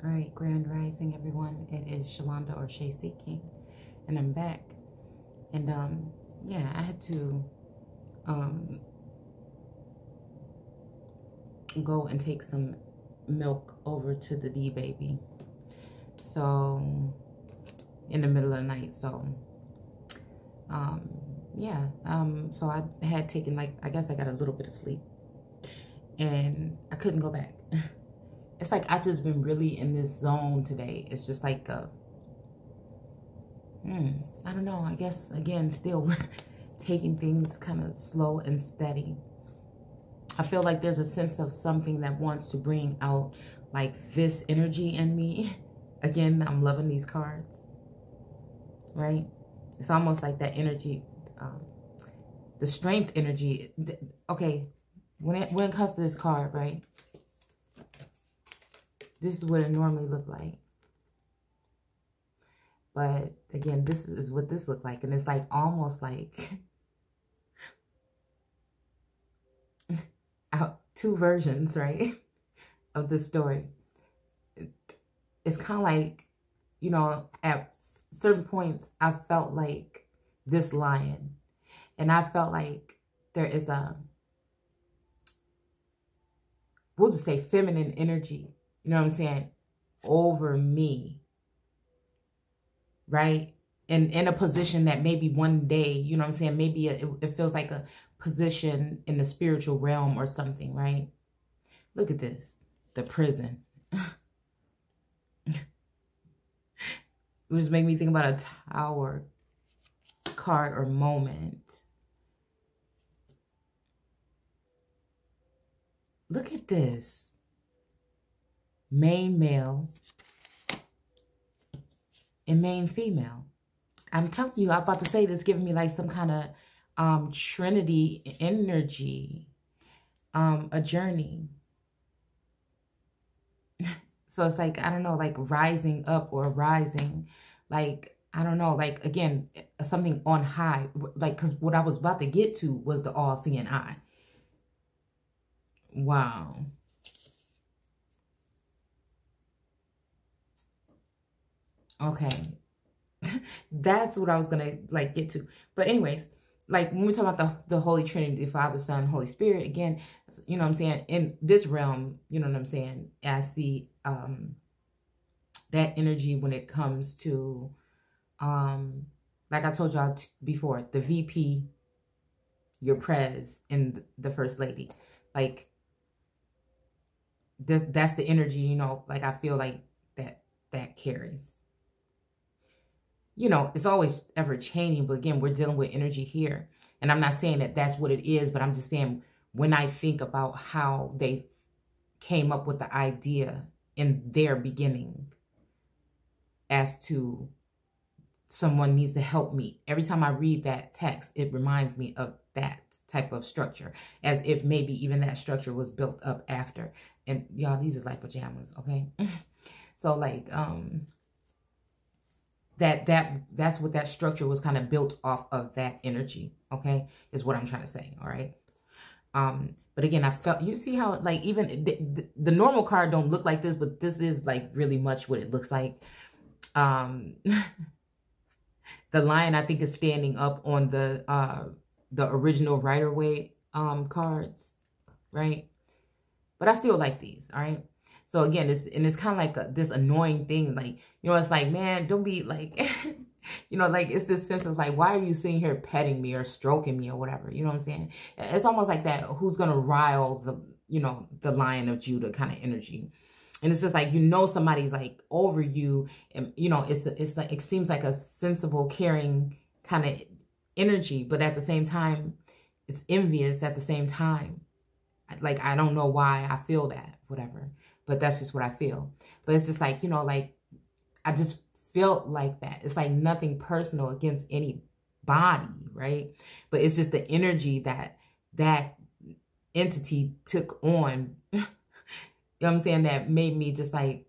All right, Grand Rising, everyone. It is Shalonda or Shay Seeking, and I'm back. And yeah, I had to go and take some milk over to the D baby. So in the middle of the night. So yeah, so I had taken, like, I guess I got a little bit of sleep, and I couldn't go back. It's like I've just been really in this zone today. It's just like I don't know. I guess, again, still we're taking things kind of slow and steady. I feel like there's a sense of something that wants to bring out, like, this energy in me. Again, I'm loving these cards, right? It's almost like that energy, the strength energy. Okay, when it comes to this card, right? This is what it normally looked like. But again, this is what this looked like. And it's like almost like two versions, right, of this story. It's kind of like, you know, at certain points, I felt like this lion. And I felt like there is we'll just say feminine energy, you know what I'm saying, over me, right? And in a position that maybe one day, you know what I'm saying, maybe it feels like a position in the spiritual realm or something, right? Look at this, the prison. It just make me think about a Tower card or moment. Look at this. Main male and main female. I'm telling you, I'm about to say this, giving me like some kind of Trinity energy, a journey. So it's like, I don't know, like rising up or rising, like, I don't know, like, again, something on high, like, because what I was about to get to was the all-seeing eye. Wow. Okay. That's what I was going to, like, get to. But anyways, like, when we talk about the Holy Trinity, the Father, Son, Holy Spirit, again, you know what I'm saying, in this realm, you know what I'm saying, I see that energy when it comes to, like I told y'all before, the VP, your Prez, and the First Lady. Like, that's the energy, you know, like, I feel like that carries. You know, it's always ever changing, but again, we're dealing with energy here. And I'm not saying that that's what it is, but I'm just saying, when I think about how they came up with the idea in their beginning as to someone needs to help me. Every time I read that text, it reminds me of that type of structure, as if maybe even that structure was built up after. And y'all, these are like pajamas, okay? So like, that's what that structure was kind of built off of, that energy, okay, is what I'm trying to say, all right? But again, I felt, you see how, like, even the normal card don't look like this, but this is like really much what it looks like. The lion, I think, is standing up on the original Rider-Waite cards, right? But I still like these, all right? So again, it's kind of like this annoying thing. Like, you know, it's like, man, don't be like, you know, like, it's this sense of like, why are you sitting here petting me or stroking me or whatever? You know what I'm saying? It's almost like that, who's going to rile the, you know, the Lion of Judah kind of energy. And it's just like, you know, somebody's like over you, and, you know, it's like, it seems like a sensible, caring kind of energy, but at the same time, it's envious at the same time. Like, I don't know why I feel that, whatever. But that's just what I feel. But it's just like, you know, like, I just felt like that. It's like nothing personal against any body, right? But it's just the energy that entity took on, you know what I'm saying, that made me just like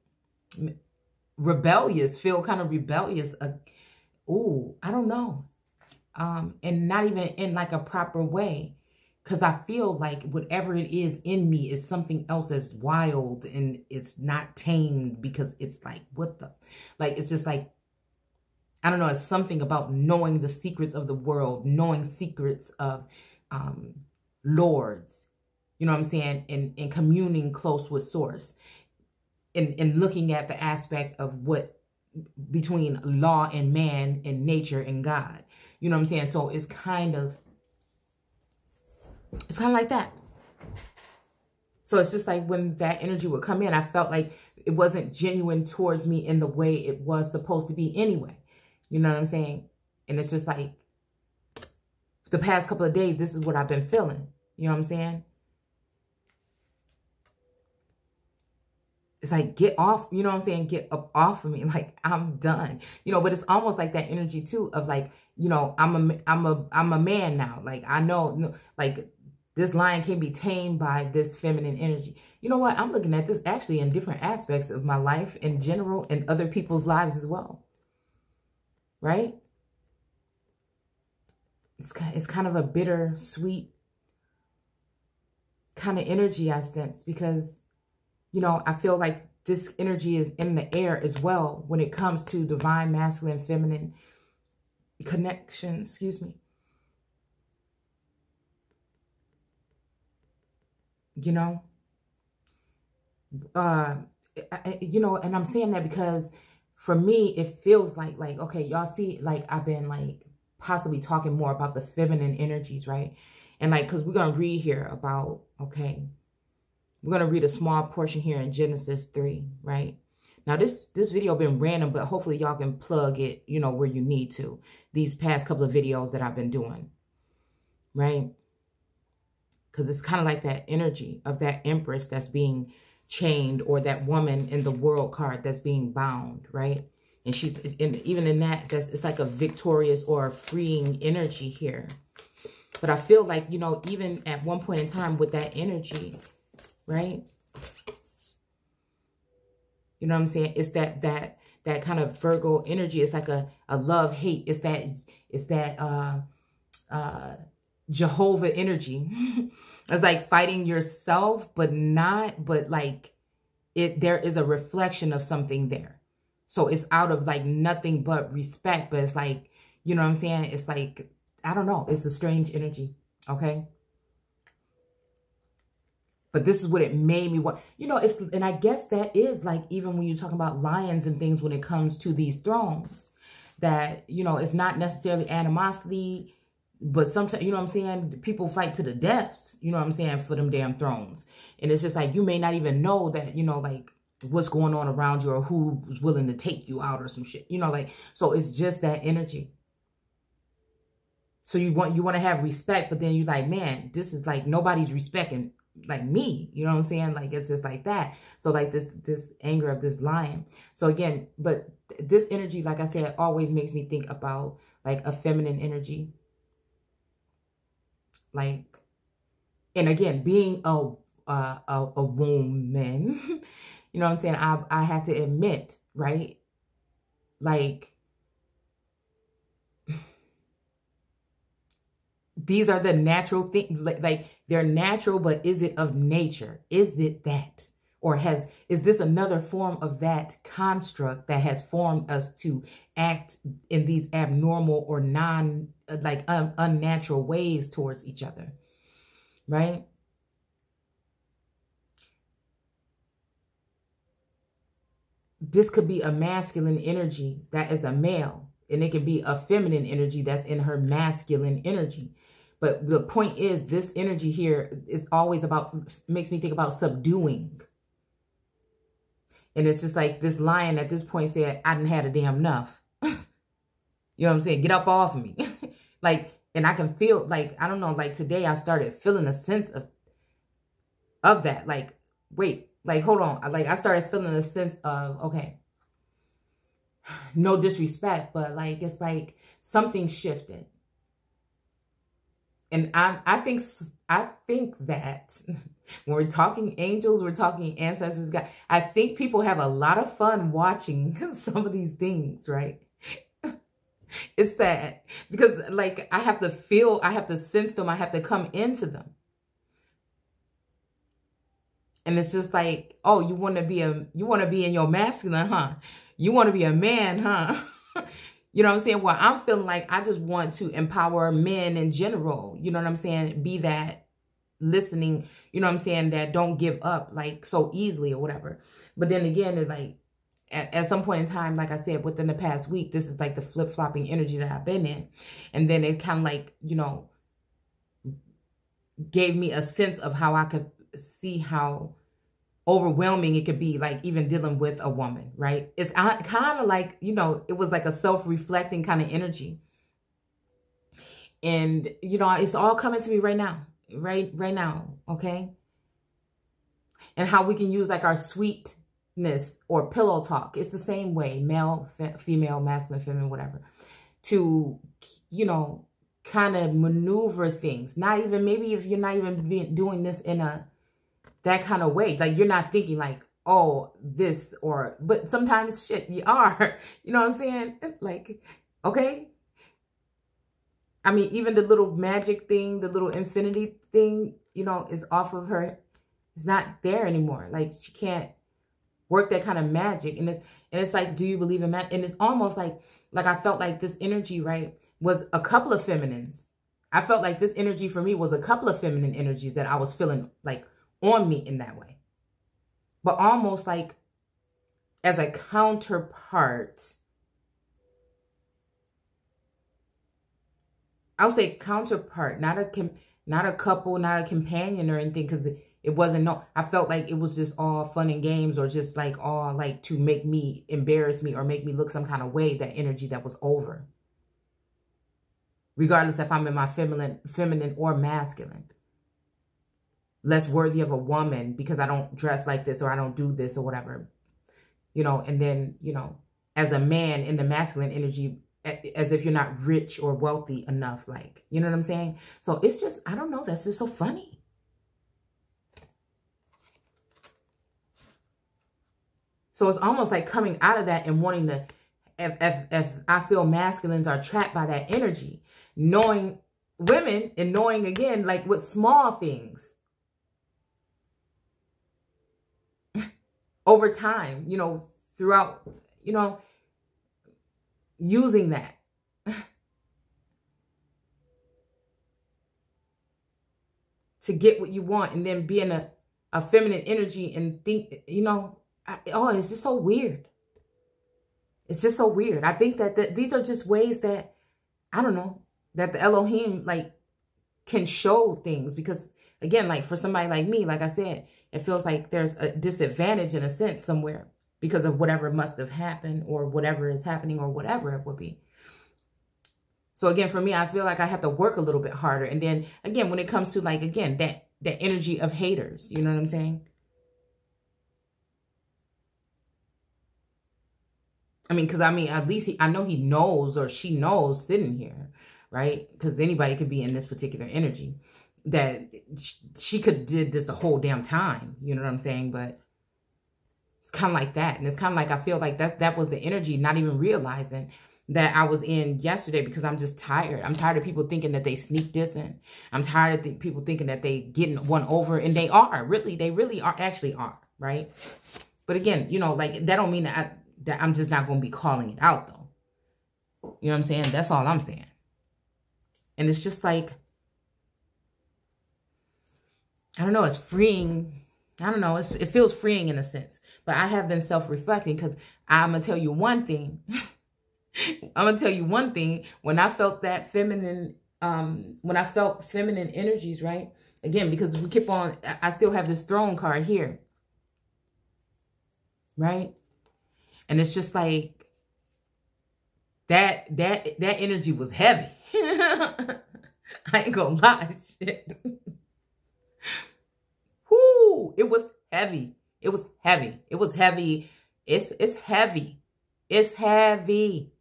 rebellious, feel kind of rebellious. Ooh, I don't know. And not even in like a proper way. Because I feel like whatever it is in me is something else that's wild and it's not tamed, because it's like, what the, like, it's just like, I don't know. It's something about knowing the secrets of the world, knowing secrets of lords, you know what I'm saying? And communing close with source, and looking at the aspect of what between law and man and nature and God, you know what I'm saying? So it's kind of like that. So it's just like when that energy would come in, I felt like it wasn't genuine towards me in the way it was supposed to be anyway. You know what I'm saying? And it's just like the past couple of days, this is what I've been feeling. You know what I'm saying? It's like, get off, you know what I'm saying? Get up off of me. Like, I'm done. You know, but it's almost like that energy too of like, you know, I'm a man now. Like, I know, like, this lion can be tamed by this feminine energy. You know what? I'm looking at this actually in different aspects of my life in general and other people's lives as well. Right? It's kind of a bitter, sweet kind of energy I sense, because, you know, I feel like this energy is in the air as well when it comes to divine, masculine, feminine connection. Excuse me. You know, you know, and I'm saying that because for me, it feels like, okay, y'all see, like, I've been like possibly talking more about the feminine energies, right? And like, cause we're going to read here about, okay, we're going to read a small portion here in Genesis 3, right? Now this video been random, but hopefully y'all can plug it, you know, where you need to. These past couple of videos that I've been doing, right? Because it's kind of like that energy of that empress that's being chained, or that woman in the world card that's being bound, right? And she's, and even in that, it's like a victorious or a freeing energy here. But I feel like, you know, even at one point in time with that energy, right? You know what I'm saying? It's that kind of Virgo energy. It's like a love-hate. It's that Jehovah energy. It's like fighting yourself, but like there is a reflection of something there. So it's out of like nothing but respect, but it's like, you know what I'm saying? It's like, I don't know. It's a strange energy. Okay. But this is what it made me want, you know, and I guess that is like, even when you're talking about lions and things, when it comes to these thrones, that, you know, it's not necessarily animosity, but sometimes, you know what I'm saying, people fight to the deaths, you know what I'm saying, for them damn thrones. And it's just like, you may not even know that, you know, like what's going on around you or who's willing to take you out or some shit, you know, like, so it's just that energy. So you want to have respect, but then you're like, man, this is like, nobody's respecting like me, you know what I'm saying? Like, it's just like that. So like this anger of this lion. So again, but this energy, like I said, always makes me think about like a feminine energy. Like, and again, being a woman, you know what I'm saying? I have to admit, right? Like, these are the natural things, like they're natural, but is it of nature? Is it that? Or is this another form of that construct that has formed us to act in these abnormal or unnatural ways towards each other, right? This could be a masculine energy that is a male, and it could be a feminine energy that's in her masculine energy. But the point is, this energy here is always makes me think about subduing. And it's just like this lion at this point said, I done had a damn enough. You know what I'm saying? Get up off of me. Like, and I can feel like, I don't know, like today I started feeling a sense of that. Like, wait, like, hold on. Like, I started feeling a sense of, okay, no disrespect, but like, it's like something shifted. And I think that when we're talking angels, we're talking ancestors, God, I think people have a lot of fun watching some of these things, right? It's sad because like I have to sense them, I have to come into them, And it's just like, oh, you want to be in your masculine, huh? You want to be a man, huh? You know what I'm saying? Well, I'm feeling like I just want to empower men in general. You know what I'm saying? Be that listening, you know what I'm saying, that don't give up like so easily or whatever. But then again, it's like at some point in time, like I said, within the past week, this is like the flip-flopping energy that I've been in. And then it kind of like, you know, gave me a sense of how I could see how overwhelming it could be, like even dealing with a woman, right? It's kind of like, you know, it was like a self-reflecting kind of energy. And, you know, it's all coming to me right now, right now, okay? And how we can use like our sweetness or pillow talk. It's the same way, male, female, masculine, feminine, whatever, to, you know, kind of maneuver things. Not even, maybe if you're not even doing this in that kind of way, like you're not thinking like, oh, this or, but sometimes shit, you are, you know what I'm saying? Like, okay. I mean, even the little magic thing, the little infinity thing, you know, is off of her. It's not there anymore. Like she can't work that kind of magic. And it's like, do you believe in magic? And it's almost like I felt like this energy, right, was a couple of feminines. I felt like this energy for me was a couple of feminine energies that I was feeling like on me in that way. But almost like as a counterpart, I'll say counterpart, not a couple, not a companion or anything, because it wasn't, no, I felt like it was just all fun and games, or just like all like to make me embarrass me or make me look some kind of way, that energy that was over. Regardless if I'm in my feminine or masculine. Less worthy of a woman because I don't dress like this or I don't do this or whatever. You know, and then, you know, as a man in the masculine energy, as if you're not rich or wealthy enough, like, you know what I'm saying? So it's just, I don't know, that's just so funny. So it's almost like coming out of that and wanting to, if I feel masculines are trapped by that energy, knowing women and knowing again, like with small things over time, you know, throughout, you know, using that. To get what you want, and then being a feminine energy and think, you know, it's just so weird. It's just so weird. I think that these are just ways that, I don't know, that the Elohim like can show things, because again, like for somebody like me, like I said, it feels like there's a disadvantage in a sense somewhere because of whatever must have happened or whatever is happening or whatever it would be. So again, for me, I feel like I have to work a little bit harder. And then again, when it comes to like, again, that energy of haters, you know what I'm saying? I mean, because I mean, at least I know he knows, or she knows sitting here, right? Because anybody could be in this particular energy, that she could did this the whole damn time. You know what I'm saying? But it's kind of like that. And it's kind of like, I feel like that was the energy, not even realizing that I was in yesterday, because I'm just tired. I'm tired of people thinking that they sneak this in. I'm tired of people thinking that they getting one over, and they are. Really, they really are, actually are, right? But again, you know, like that don't mean that I'm just not going to be calling it out, though. You know what I'm saying? That's all I'm saying. And it's just like, I don't know, it's freeing. I don't know, it feels freeing in a sense. But I have been self-reflecting, because I'm going to tell you one thing. I'm going to tell you one thing. When I felt that feminine, when I felt feminine energies, right? Again, because we keep on, I still have this throne card here. Right? And it's just like, that energy was heavy. I ain't gonna lie, shit. Whoo, it was heavy. It was heavy. It was heavy. It's heavy. It's heavy.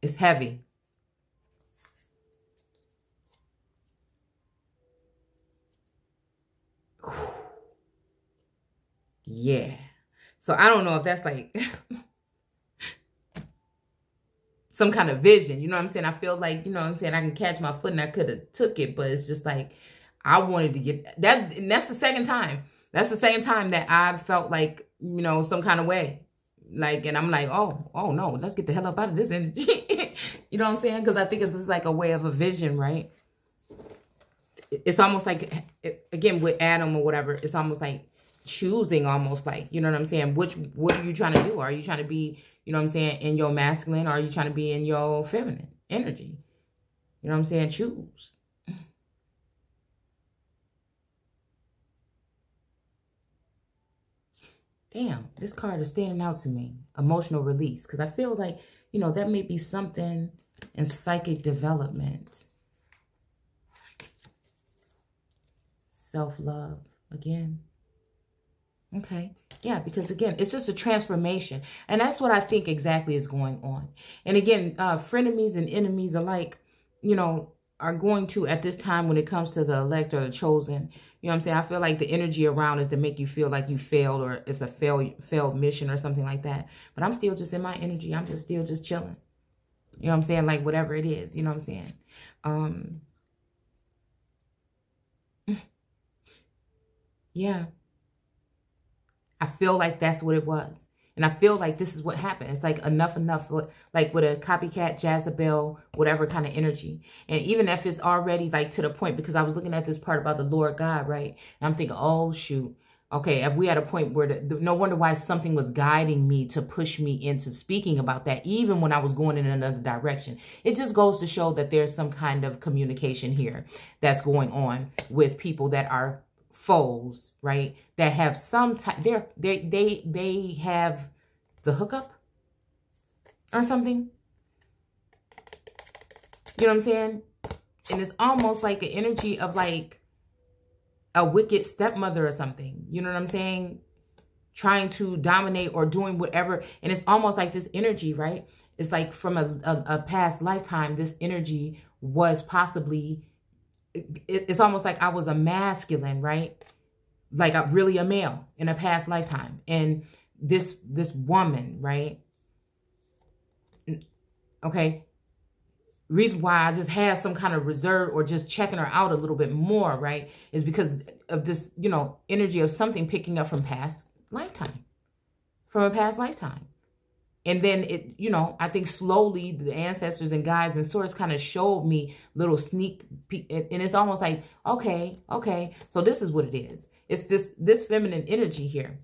It's heavy. Yeah. So I don't know if that's like some kind of vision, you know what I'm saying? I feel like, you know what I'm saying, I can catch my foot and I could have took it, but it's just like, I wanted to get that. And that's the second time. That's the second time that I felt like, you know, some kind of way. Like, and I'm like, oh no, let's get the hell up out of this energy. You know what I'm saying? Because I think it's like a way of a vision, right? It's almost like, again, with Adam or whatever, it's almost like choosing, almost like, you know what I'm saying? What are you trying to do? Are you trying to be, you know what I'm saying, in your masculine? Or are you trying to be in your feminine energy? You know what I'm saying? Choose. Damn, this card is standing out to me. Emotional release. Because I feel like, you know, that may be something in psychic development. Self-love again. Okay. Yeah, because again, it's just a transformation. And that's what I think exactly is going on. And again, frenemies and enemies alike, you know, are going to, at this time when it comes to the elect or the chosen, you know what I'm saying? I feel like the energy around is to make you feel like you failed or it's a failed mission or something like that. But I'm still just in my energy. I'm just still just chilling. You know what I'm saying? Like whatever it is, you know what I'm saying? Yeah. I feel like that's what it was. And I feel like this is what happened. It's like enough, like with a copycat, Jezebel, whatever kind of energy. And even if it's already like to the point, because I was looking at this part about the Lord God, right? And I'm thinking, oh, shoot. Okay, if we had a point where, no wonder why something was guiding me to push me into speaking about that, even when I was going in another direction. It just goes to show that there's some kind of communication here that's going on with people that are foes, right? That have some type, they have the hookup or something. You know what I'm saying? And it's almost like an energy of like a wicked stepmother or something. You know what I'm saying? Trying to dominate or doing whatever. And it's almost like this energy, right? It's like from a past lifetime, this energy was possibly, it's almost like I was a masculine, right? Like really a male in a past lifetime. And this woman, right? Okay. Reason why I just have some kind of reserve or just checking her out a little bit more, right? Is because of this, you know, energy of something picking up from past lifetime. From a past lifetime. And then it, you know, I think slowly the ancestors and guides and source kind of showed me little sneak peek. And it's almost like, okay. So this is what it is. It's this feminine energy here.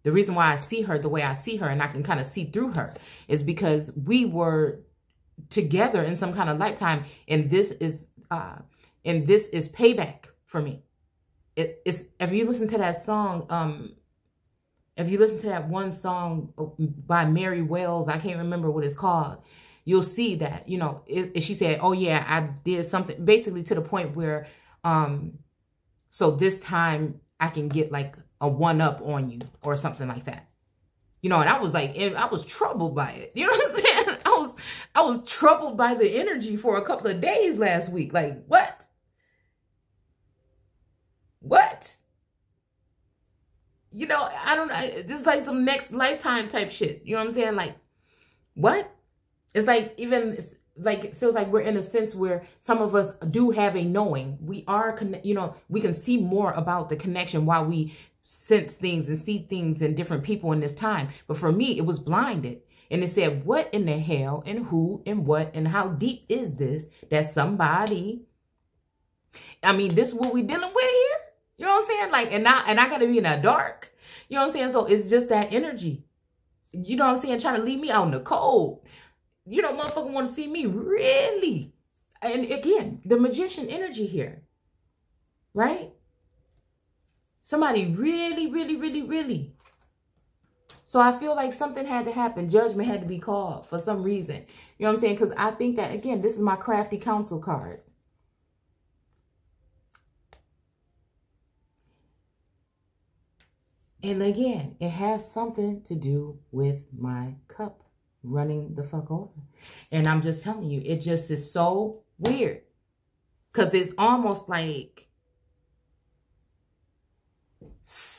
The reason why I see her the way I see her and I can kind of see through her is because we were together in some kind of lifetime. And this is payback for me. It's, if you listen to that song, if you listen to that one song by Mary Wells, I can't remember what it's called, you'll see that, you know, she said, oh yeah, I did something basically to the point where, so this time I can get like a one up on you or something like that. You know, and I was like, I was troubled by it. You know what I'm saying? I was troubled by the energy for a couple of days last week. Like, what? What? You know, I don't know. This is like some next lifetime type shit. You know what I'm saying? Like, what? It's like, even if, like, it feels like we're in a sense where some of us do have a knowing. We are, you know, we can see more about the connection while we sense things and see things in different people in this time. But for me, it was blinded. And it said, what in the hell and who and what and how deep is this that somebody, I mean, this is what we dealing with here? You know what I'm saying? Like, and I got to be in the dark. You know what I'm saying? So it's just that energy. You know what I'm saying? Trying to leave me out in the cold. You know, motherfucker want to see me really. And again, the magician energy here. Right? Somebody really. So I feel like something had to happen. Judgment had to be called for some reason. You know what I'm saying? Because I think that, again, this is my crafty counsel card. And again, it has something to do with my cup running the fuck over. And I'm just telling you, it just is so weird. Because it's almost like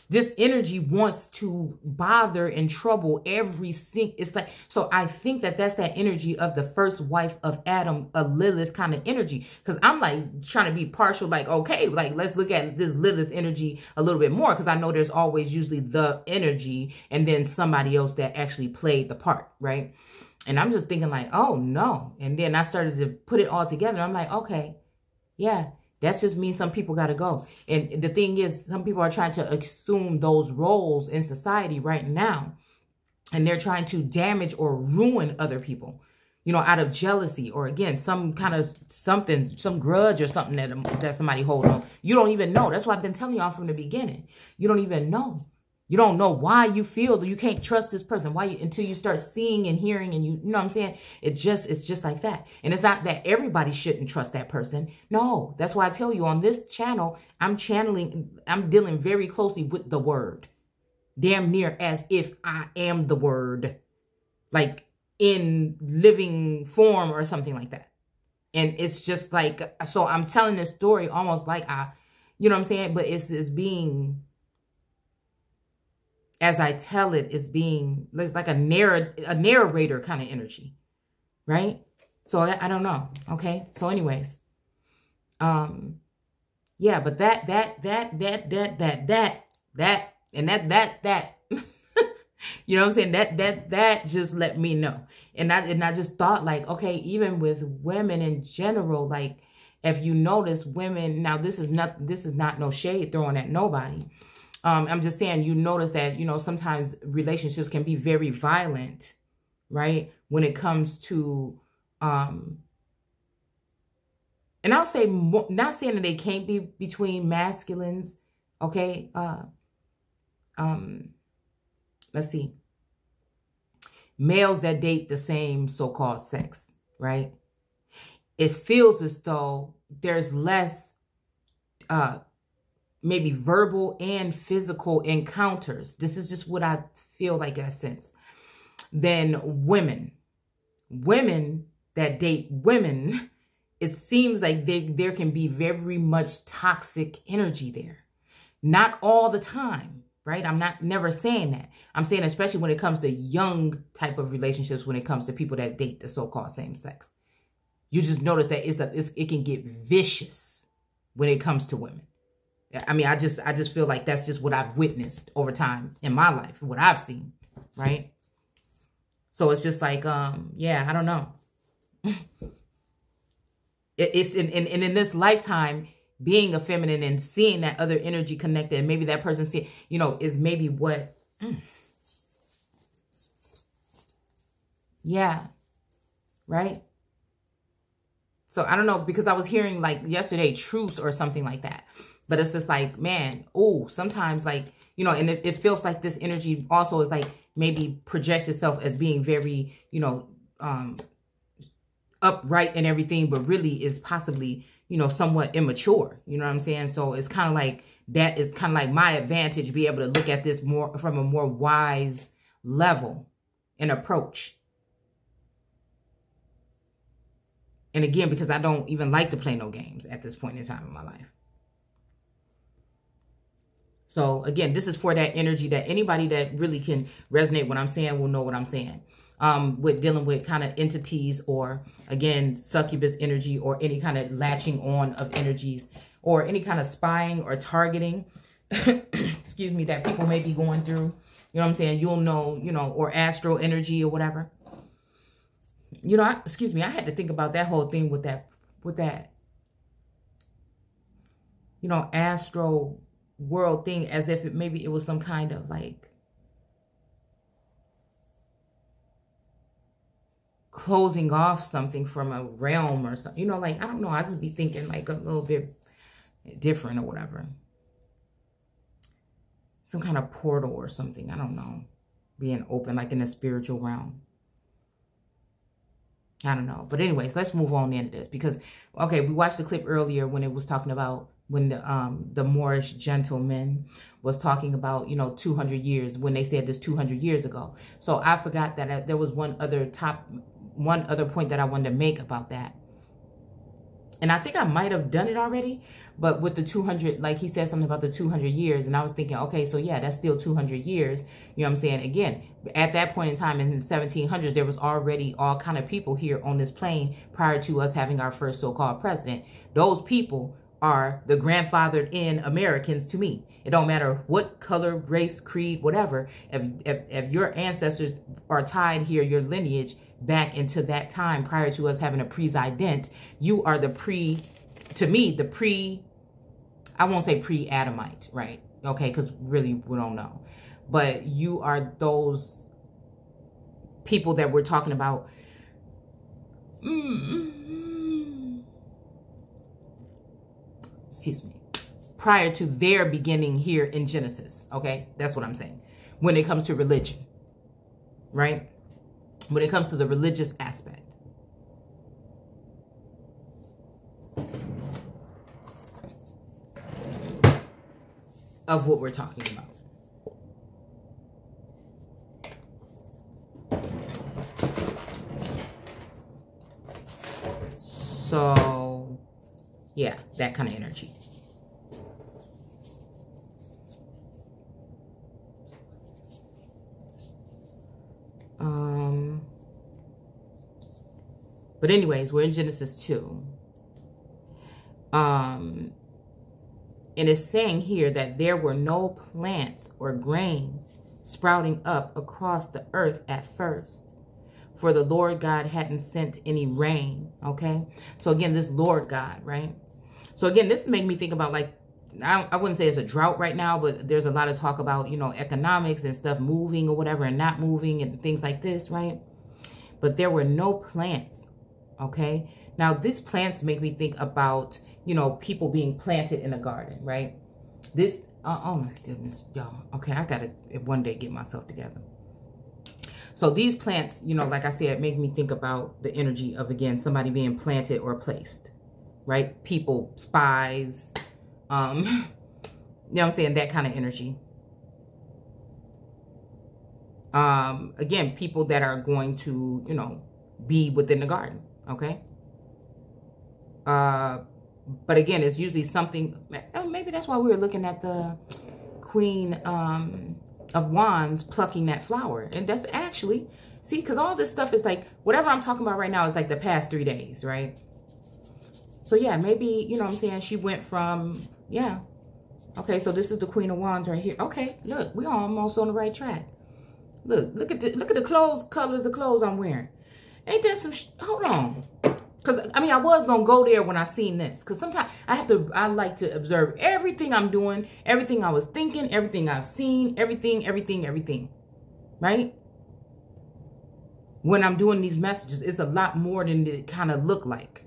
this energy wants to bother and trouble every single, it's like, so I think that that's that energy of the first wife of Adam, a Lilith kind of energy. Because I'm like trying to be partial, like, okay, like let's look at this Lilith energy a little bit more, because I know there's always usually the energy and then somebody else that actually played the part, right? And I'm just thinking like, oh no. And then I started to put it all together. I'm like, okay, yeah. That's just means some people got to go. And the thing is, some people are trying to assume those roles in society right now. And they're trying to damage or ruin other people, you know, out of jealousy or, again, some kind of something, some grudge or something that somebody hold on. You don't even know. That's why I've been telling y'all from the beginning. You don't even know. You don't know why you feel that you can't trust this person. Why until you start seeing and hearing, and you know what I'm saying? It's just like that. And it's not that everybody shouldn't trust that person. No, that's why I tell you on this channel, I'm dealing very closely with the word. Damn near as if I am the word, like in living form or something like that. And it's just like, so I'm telling this story almost like you know what I'm saying? But it's being, as I tell it, it's like a narrator kind of energy, right? So I don't know. Okay. So anyways, yeah, but that, and that, you know what I'm saying? That just let me know. And I just thought like, okay, even with women in general, like if you notice women, now this is not no shade thrown at nobody. I'm just saying, you notice that, you know, sometimes relationships can be very violent, right? When it comes to, and I'll say, not saying that they can't be between masculines, okay? Let's see. Males that date the same so-called sex, right? It feels as though there's less, maybe verbal and physical encounters. This is just what I feel like in a sense. Than women. Women that date women, it seems like there can be very much toxic energy there. Not all the time, right? I'm never saying that. I'm saying especially when it comes to young type of relationships, when it comes to people that date the so-called same sex. You just notice that it can get vicious when it comes to women. I mean, I just feel like that's just what I've witnessed over time in my life, what I've seen, right? So it's just like, yeah, I don't know. It's in this lifetime, being a feminine and seeing that other energy connected, and maybe that person see, you know, is maybe what, yeah, right? So I don't know, because I was hearing like yesterday, truce or something like that. But it's just like, man, oh, sometimes like, you know, and it feels like this energy also is like maybe projects itself as being very, you know, upright and everything, but really is possibly, you know, somewhat immature. You know what I'm saying? So it's kind of like, that is kind of like my advantage, be able to look at this more from a more wise level and approach. And again, because I don't even like to play no games at this point in time in my life. So again, this is for that energy that anybody that really can resonate what I'm saying will know what I'm saying. With dealing with kind of entities, or again, succubus energy, or any kind of latching on of energies, or any kind of spying or targeting, excuse me, that people may be going through. You know what I'm saying? You'll know, you know, or astral energy or whatever. You know, excuse me, I had to think about that whole thing with that, you know, astral world thing, as if maybe it was some kind of like closing off something from a realm or something, you know, like, I don't know, I just be thinking like a little bit different or whatever, some kind of portal or something, I don't know, being open like in the spiritual realm. I don't know. But anyways, let's move on into this, because, okay, we watched the clip earlier when it was talking about when the Moorish gentleman was talking about, you know, 200 years, when they said this 200 years ago. So I forgot that there was one other point that I wanted to make about that. And I think I might have done it already, but with the 200, like he said something about the 200 years. And I was thinking, okay, so yeah, that's still 200 years. You know what I'm saying? Again, at that point in time in the 1700s, there was already all kind of people here on this plane prior to us having our first so-called president. Those people are the grandfathered in Americans to me. It don't matter what color, race, creed, whatever. If your ancestors are tied here, your lineage back into that time prior to us having a president, you are the I won't say pre-Adamite, right? Okay, because really we don't know. But you are those people that we're talking about. Excuse me. Prior to their beginning here in Genesis, okay? That's what I'm saying. When it comes to religion, right? When it comes to the religious aspect. Of what we're talking about. So, yeah, that kind of energy. But anyways, we're in Genesis 2. And it's saying here that there were no plants or grain sprouting up across the earth at first, for the Lord God hadn't sent any rain. Okay. So again, this Lord God, right? So again, this made me think about, like, I wouldn't say it's a drought right now, but there's a lot of talk about, you know, economics and stuff moving or whatever and not moving and things like this, right? But there were no plants. Okay. Now, these plants make me think about, you know, people being planted in a garden, right? This, oh my goodness, y'all. Okay, I gotta one day get myself together. So these plants, you know, like I said, make me think about the energy of, again, somebody being planted or placed, right? People, spies, you know what I'm saying? That kind of energy. Again, people that are going to, you know, be within the garden, okay? But again, it's usually something, maybe that's why we were looking at the Queen of Wands plucking that flower. And that's actually, see, because all this stuff is like, whatever I'm talking about right now is like the past 3 days, right? So yeah, maybe, you know what I'm saying, she went from, yeah. Okay, so this is the Queen of Wands right here. Okay, look, we're almost on the right track. Look at the clothes, colors of clothes I'm wearing. Ain't that some, hold on. Because, I mean, I was going to go there when I seen this. Because sometimes I like to observe everything I'm doing, everything I was thinking, everything I've seen, everything. Right? When I'm doing these messages, it's a lot more than it kind of look like.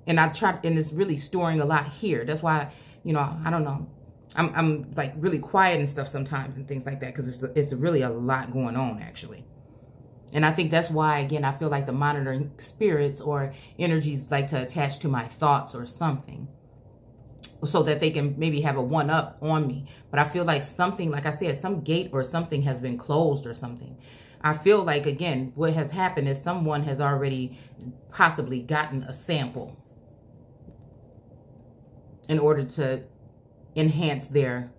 And and it's really storing a lot here. That's why, you know, I don't know. I'm like really quiet and stuff sometimes and things like that. Because it's really a lot going on, actually. And I think that's why, again, I feel like the monitoring spirits or energies like to attach to my thoughts or something so that they can maybe have a one-up on me. But I feel like something, like I said, some gate or something has been closed or something. I feel like, again, what has happened is someone has already possibly gotten a sample in order to enhance their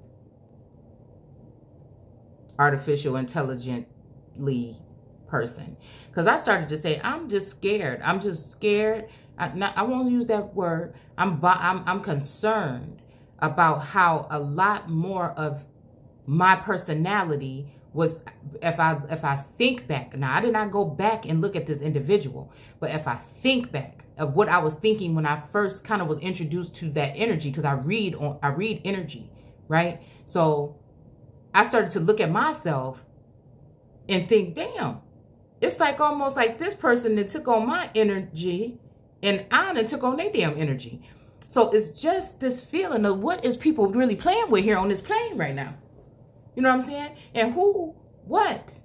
artificial intelligently person. Because I started to say, I'm just scared. I'm just scared. I won't use that word. I'm concerned about how a lot more of my personality was, if I think back. Now, I did not go back and look at this individual, but if I think back of what I was thinking when I first kind of was introduced to that energy, because I read energy, right? So I started to look at myself and think, damn. It's like almost like this person that took on my energy and I that took on their damn energy. So it's just this feeling of what is people really playing with here on this plane right now. You know what I'm saying? And who, what?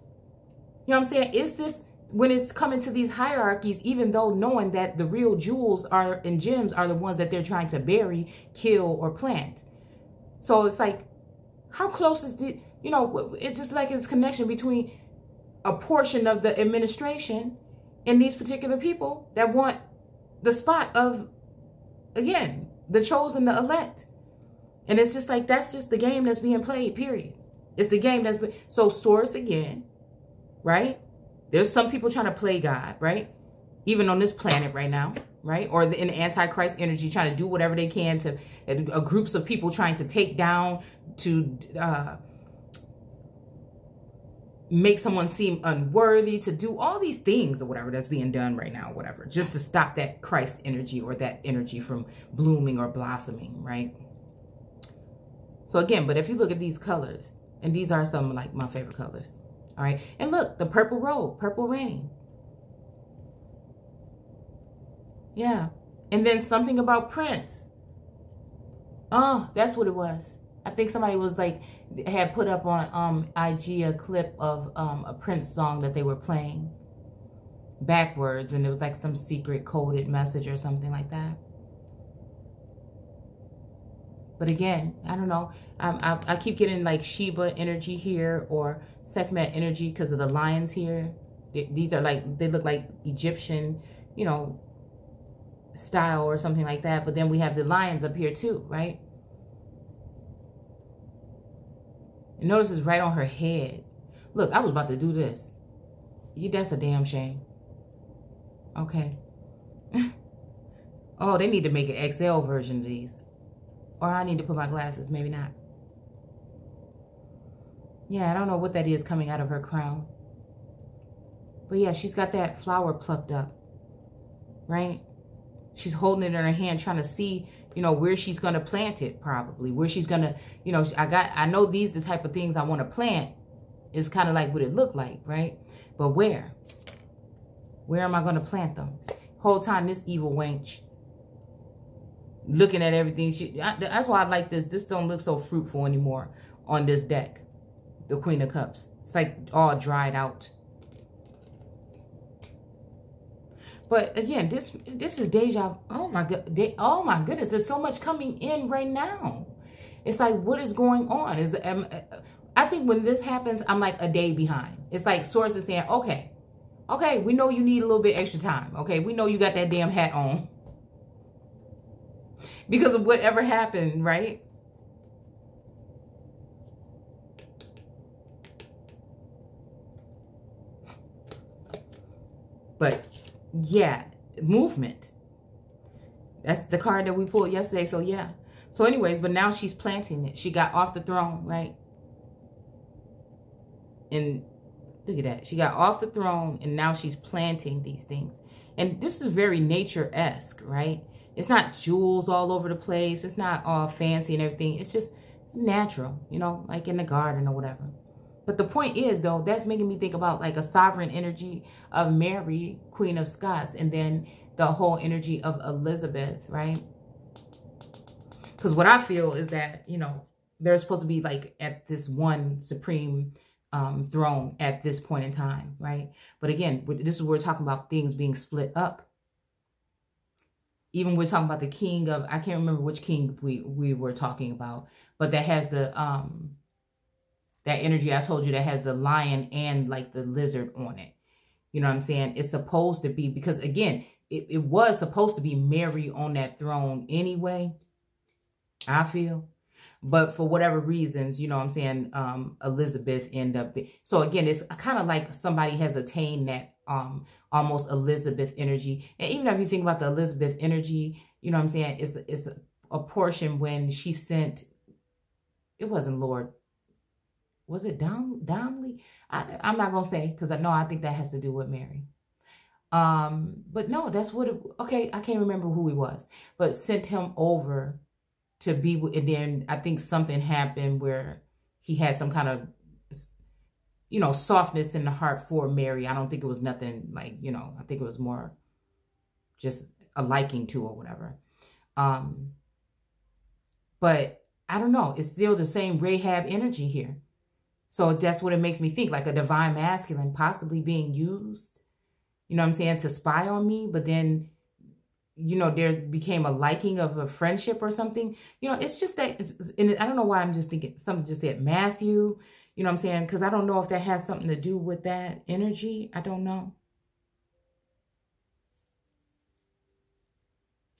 You know what I'm saying? Is this, when it's coming to these hierarchies, even though knowing that the real jewels are and gems are the ones that they're trying to bury, kill, or plant. So it's like, how close is the, you know, it's just like this connection between a portion of the administration and these particular people that want the spot of again, the chosen, the elect. And it's just like, that's just the game that's being played, period. It's the game that's been, so source again, right? There's some people trying to play God, right? Even on this planet right now, right? Or in the Antichrist energy, trying to do whatever they can to, groups of people trying to take down, to make someone seem unworthy, to do all these things or whatever that's being done right now, whatever, just to stop that Christ energy or that energy from blooming or blossoming, right? So again, but if you look at these colors, and these are some like my favorite colors, all right? And look, the purple robe, purple rain. Yeah. And then something about Prince. Oh, that's what it was. I think somebody was like, had put up on IG a clip of a Prince song that they were playing backwards, and it was like some secret coded message or something like that. But again, I don't know. I keep getting like Sheba energy here, or Sekhmet energy because of the lions here. These are like, they look like Egyptian, you know, style or something like that. But then we have the lions up here too, right? And notice it's right on her head. Look, I was about to do this. That's a damn shame. Okay. Oh, they need to make an XL version of these. Or I need to put my glasses. Maybe not. Yeah, I don't know what that is coming out of her crown. But yeah, she's got that flower plucked up. Right? She's holding it in her hand, trying to see, you know, where she's going to plant it, probably. Where she's going to, you know, I know these the type of things I want to plant. Is kind of like what it looked like, right? But where? Where am I going to plant them? Whole time, this evil wench looking at everything. That's why I like this. This don't look so fruitful anymore on this deck. The Queen of Cups. It's like all dried out. But again, this is deja. Oh my god! Oh my goodness! There's so much coming in right now. It's like, what is going on? I think when this happens, I'm like a day behind. It's like Source is saying, okay, we know you need a little bit extra time. Okay, we know you got that damn hat on because of whatever happened, right? But yeah, movement. That's the card that we pulled yesterday. So yeah. So anyways, but now she's planting it. She got off the throne, right? And look at that. She got off the throne and now she's planting these things. And this is very nature-esque, right? It's not jewels all over the place. It's not all fancy and everything. It's just natural, you know, like in the garden or whatever. But the point is, though, that's making me think about like a sovereign energy of Mary, Queen of Scots, and then the whole energy of Elizabeth, right? Because what I feel is that, you know, they're supposed to be like at this one supreme throne at this point in time, right? But again, this is where we're talking about things being split up. Even we're talking about the king of, I can't remember which king we were talking about, but that has the that energy I told you that has the lion and like the lizard on it. You know what I'm saying? It's supposed to be, because again, it was supposed to be Mary on that throne anyway, I feel. But for whatever reasons, you know what I'm saying, Elizabeth ended up. So again, it's kind of like somebody has attained that almost Elizabeth energy. And even if you think about the Elizabeth energy, you know what I'm saying, it's a portion when she sent, it wasn't Lord. Was it Donnelly? I'm not going to say, because I think that has to do with Mary. But no, that's what it, okay, I can't remember who he was, but sent him over to be, and then I think something happened where he had some kind of, you know, softness in the heart for Mary. I don't think it was nothing like, you know, I think it was more just a liking to or whatever. But I don't know. It's still the same Rahab energy here. So that's what it makes me think, like a divine masculine possibly being used, you know what I'm saying, to spy on me. But then, you know, there became a liking of a friendship or something. You know, it's just that, and I don't know why I'm just thinking, something just said Matthew, you know what I'm saying? Because I don't know if that has something to do with that energy. I don't know.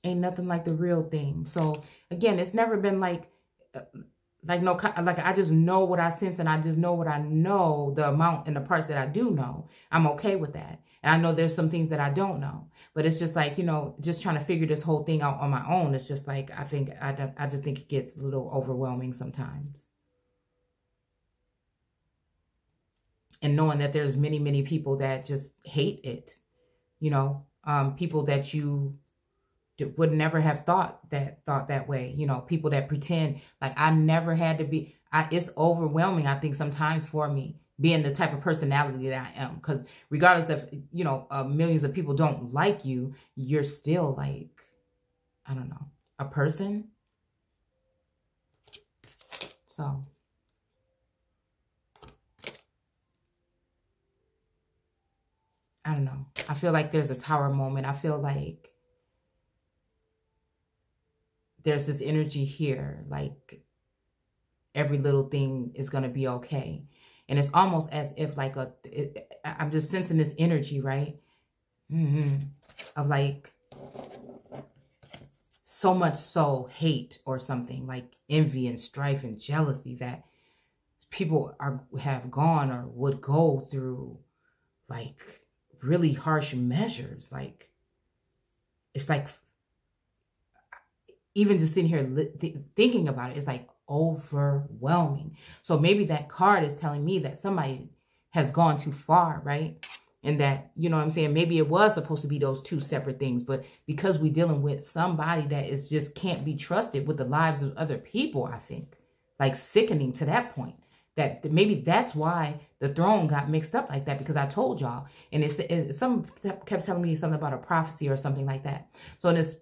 Ain't nothing like the real thing. So again, it's never been like no, like I just know what I sense, and I just know what I know, the amount and the parts that I do know. I'm okay with that. And I know there's some things that I don't know, but it's just like, you know, just trying to figure this whole thing out on my own. It's just like, I just think it gets a little overwhelming sometimes. And knowing that there's many, many people that just hate it, you know, people that you would never have thought that way, you know, people that pretend like I never had to be. It's overwhelming, I think, sometimes for me, being the type of personality that I am, because regardless of, you know, millions of people don't like you, you're still like, I don't know, a person. So I don't know, I feel like there's a tower moment. I feel like there's this energy here, like every little thing is going to be okay. And it's almost as if like I'm just sensing this energy, right? Of like so much so hate or something, like envy and strife and jealousy that people have gone or would go through like really harsh measures. Like, it's like, even just sitting here thinking about it, it's like overwhelming. So maybe that card is telling me that somebody has gone too far, right? And that, you know what I'm saying, maybe it was supposed to be those two separate things, but because we're dealing with somebody that is just can't be trusted with the lives of other people, I think, like sickening to that point, that maybe that's why the throne got mixed up like that, because I told y'all, and some kept telling me something about a prophecy or something like that. So in this,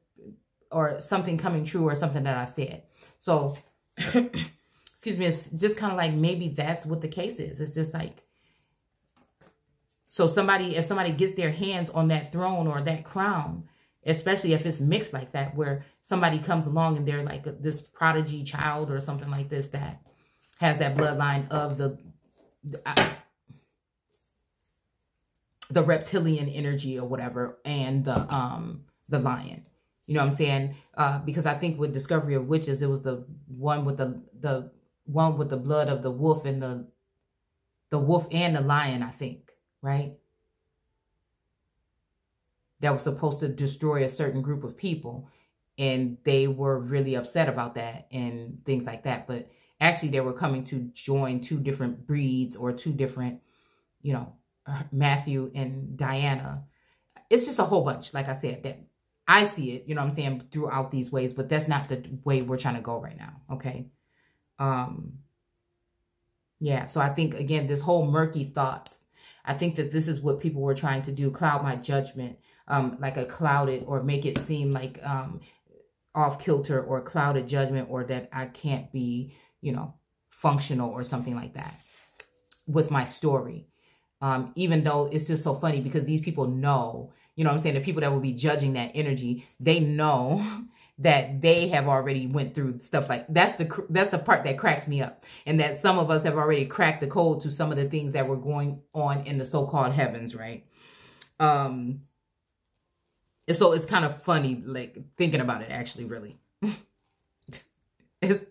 or something coming true or something that I said. So, excuse me, it's just kind of like maybe that's what the case is. It's just like, so if somebody gets their hands on that throne or that crown, especially if it's mixed like that, where somebody comes along and they're like this prodigy child or something like this that has that bloodline of the reptilian energy or whatever, and the lion. You know what I'm saying? Because I think with Discovery of Witches, it was the one with the one with the blood of the wolf and the wolf and the lion, I think, right? That was supposed to destroy a certain group of people, and they were really upset about that and things like that. But actually, they were coming to join two different breeds or two different, you know, Matthew and Diana. It's just a whole bunch, like I said, that I see it, you know what I'm saying, throughout these ways, but that's not the way we're trying to go right now, okay? Yeah, so I think, again, this whole murky thoughts, I think that this is what people were trying to do, cloud my judgment, like a clouded, or make it seem like off kilter or clouded judgment, or that I can't be, you know, functional or something like that with my story. Even though it's just so funny because these people know, you know what I'm saying, the people that will be judging that energy, they know that they have already went through stuff like that's the part that cracks me up, and that some of us have already cracked the code to some of the things that were going on in the so-called heavens, right? And so it's kind of funny, like thinking about it, actually, really. It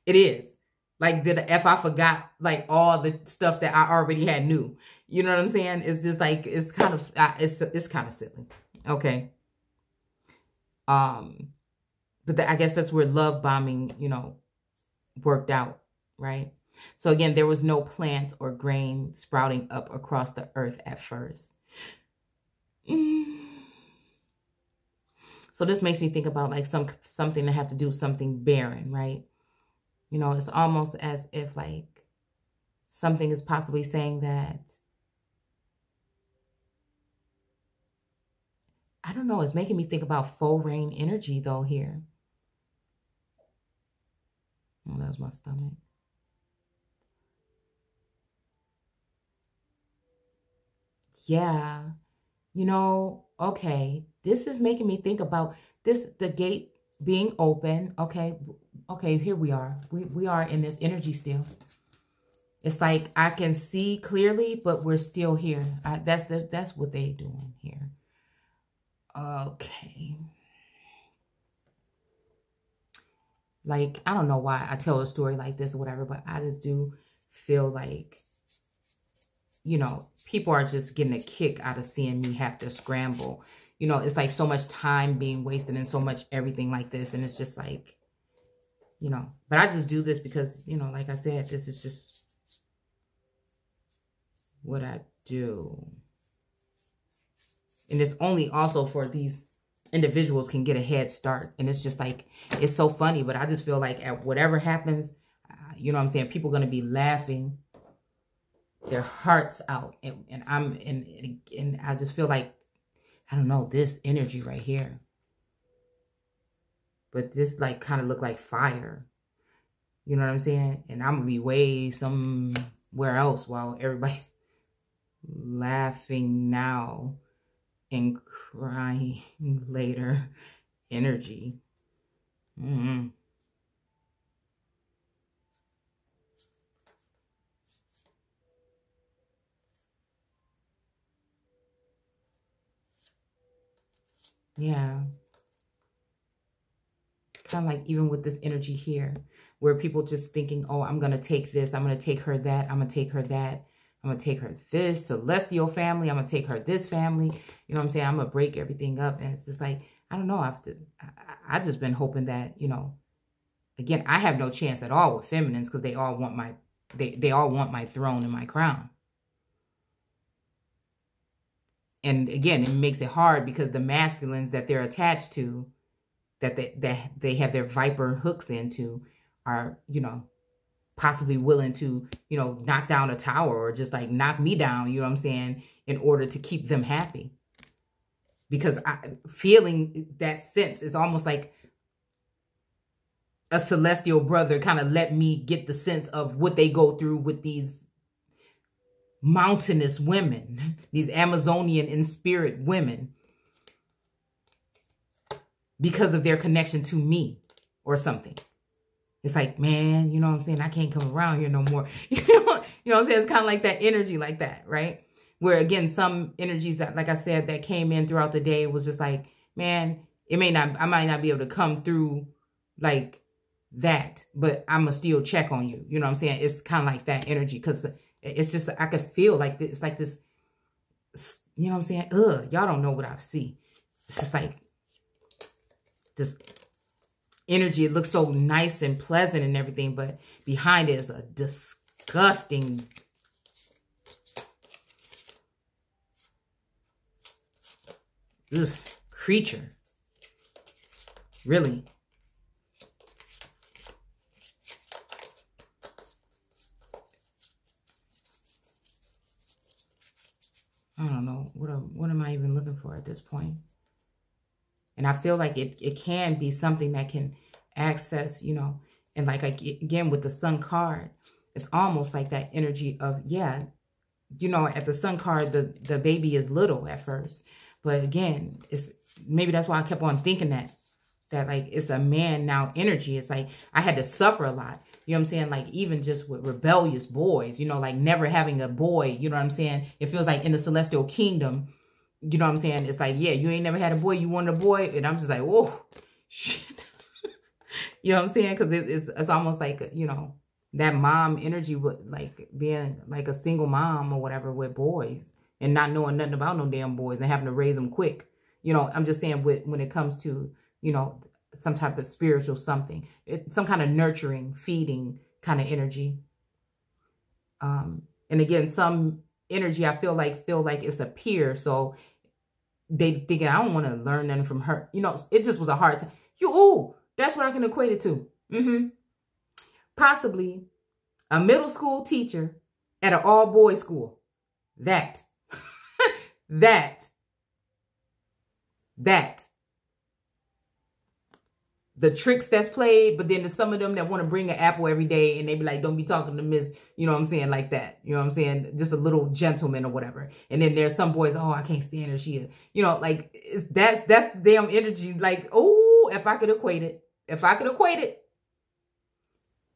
is. Like, if I forgot like all the stuff that I already had knew, you know what I'm saying? It's just like, it's kind of, it's kind of silly. Okay. But I guess that's where love bombing, you know, worked out, right? So again, there was no plants or grain sprouting up across the earth at first. So this makes me think about like something that have to do with something barren, right? You know, it's almost as if like something is possibly saying that, I don't know, it's making me think about faux rain energy though here. Oh, that was my stomach. Yeah, you know, okay, this is making me think about this, the gate being open. Okay, here we are. We are in this energy still. It's like I can see clearly, but we're still here. That's what they're doing here. Okay. Like, I don't know why I tell a story like this or whatever, but I just do feel like, you know, people are just getting a kick out of seeing me have to scramble. You know, it's like so much time being wasted and so much everything like this. And it's just like, you know, but I just do this because, you know, like I said, this is just what I do. And it's only also for these individuals can get a head start. And it's just like, it's so funny, but I just feel like at whatever happens, you know what I'm saying? People are going to be laughing their hearts out. And I just feel like, I don't know, this energy right here. But this like kind of look like fire. You know what I'm saying? And I'm going to be way somewhere else while everybody's laughing now and crying later. Energy. Yeah. Kind of like even with this energy here, where people just thinking, oh, I'm going to take this. I'm going to take her that. I'm going to take her that. I'm going to take her this celestial family. I'm going to take her this family. You know what I'm saying? I'm going to break everything up. And it's just like, I don't know. I just been hoping that, you know, again, I have no chance at all with feminines because they all want my, they all want my throne and my crown. And again, it makes it hard because the masculines that they're attached to, that they have their viper hooks into, are, you know, possibly willing to, you know, knock down a tower or just like knock me down, you know what I'm saying, in order to keep them happy. Because feeling that sense is almost like a celestial brother kind of let me get the sense of what they go through with these mountainous women, these Amazonian in spirit women, because of their connection to me or something. It's like, man, you know what I'm saying? I can't come around here no more. You know what I'm saying? It's kind of like that energy like that, right? Where again, some energies that, like I said, that came in throughout the day was just like, man, I might not be able to come through like that, but I'm gonna still check on you. You know what I'm saying? It's kind of like that energy because it's just, I could feel like it's like this, you know what I'm saying? Y'all don't know what I see. It's just like this energy. It looks so nice and pleasant and everything, but behind it is a disgusting creature. Really. I don't know. What am I even looking for at this point? And I feel like it can be something that can access, you know, and like again with the sun card, it's almost like that energy of, yeah, you know, at the sun card, the baby is little at first. But again, it's maybe that's why I kept on thinking that like it's a man now energy. It's like I had to suffer a lot. You know what I'm saying? Like even just with rebellious boys, you know, like never having a boy, you know what I'm saying? It feels like in the celestial kingdom, you know what I'm saying? It's like, yeah, you ain't never had a boy. You want a boy. And I'm just like, whoa, shit. You know what I'm saying? Because it's almost like, you know, that mom energy with like being like a single mom or whatever with boys and not knowing nothing about no damn boys and having to raise them quick. You know, I'm just saying when it comes to, you know, some type of spiritual something, some kind of nurturing, feeding kind of energy. And again, some energy I feel like it's a peer. So they thinking, I don't want to learn nothing from her. You know, it just was a hard time. That's what I can equate it to. Possibly a middle school teacher at an all-boys school. That. The tricks that's played, but then there's some of them that want to bring an apple every day and they be like, don't be talking to Miss, you know what I'm saying, like that. You know what I'm saying? Just a little gentleman or whatever. And then there's some boys, oh, I can't stand her. She is, you know, like that's damn energy. Like, oh, if I could equate it.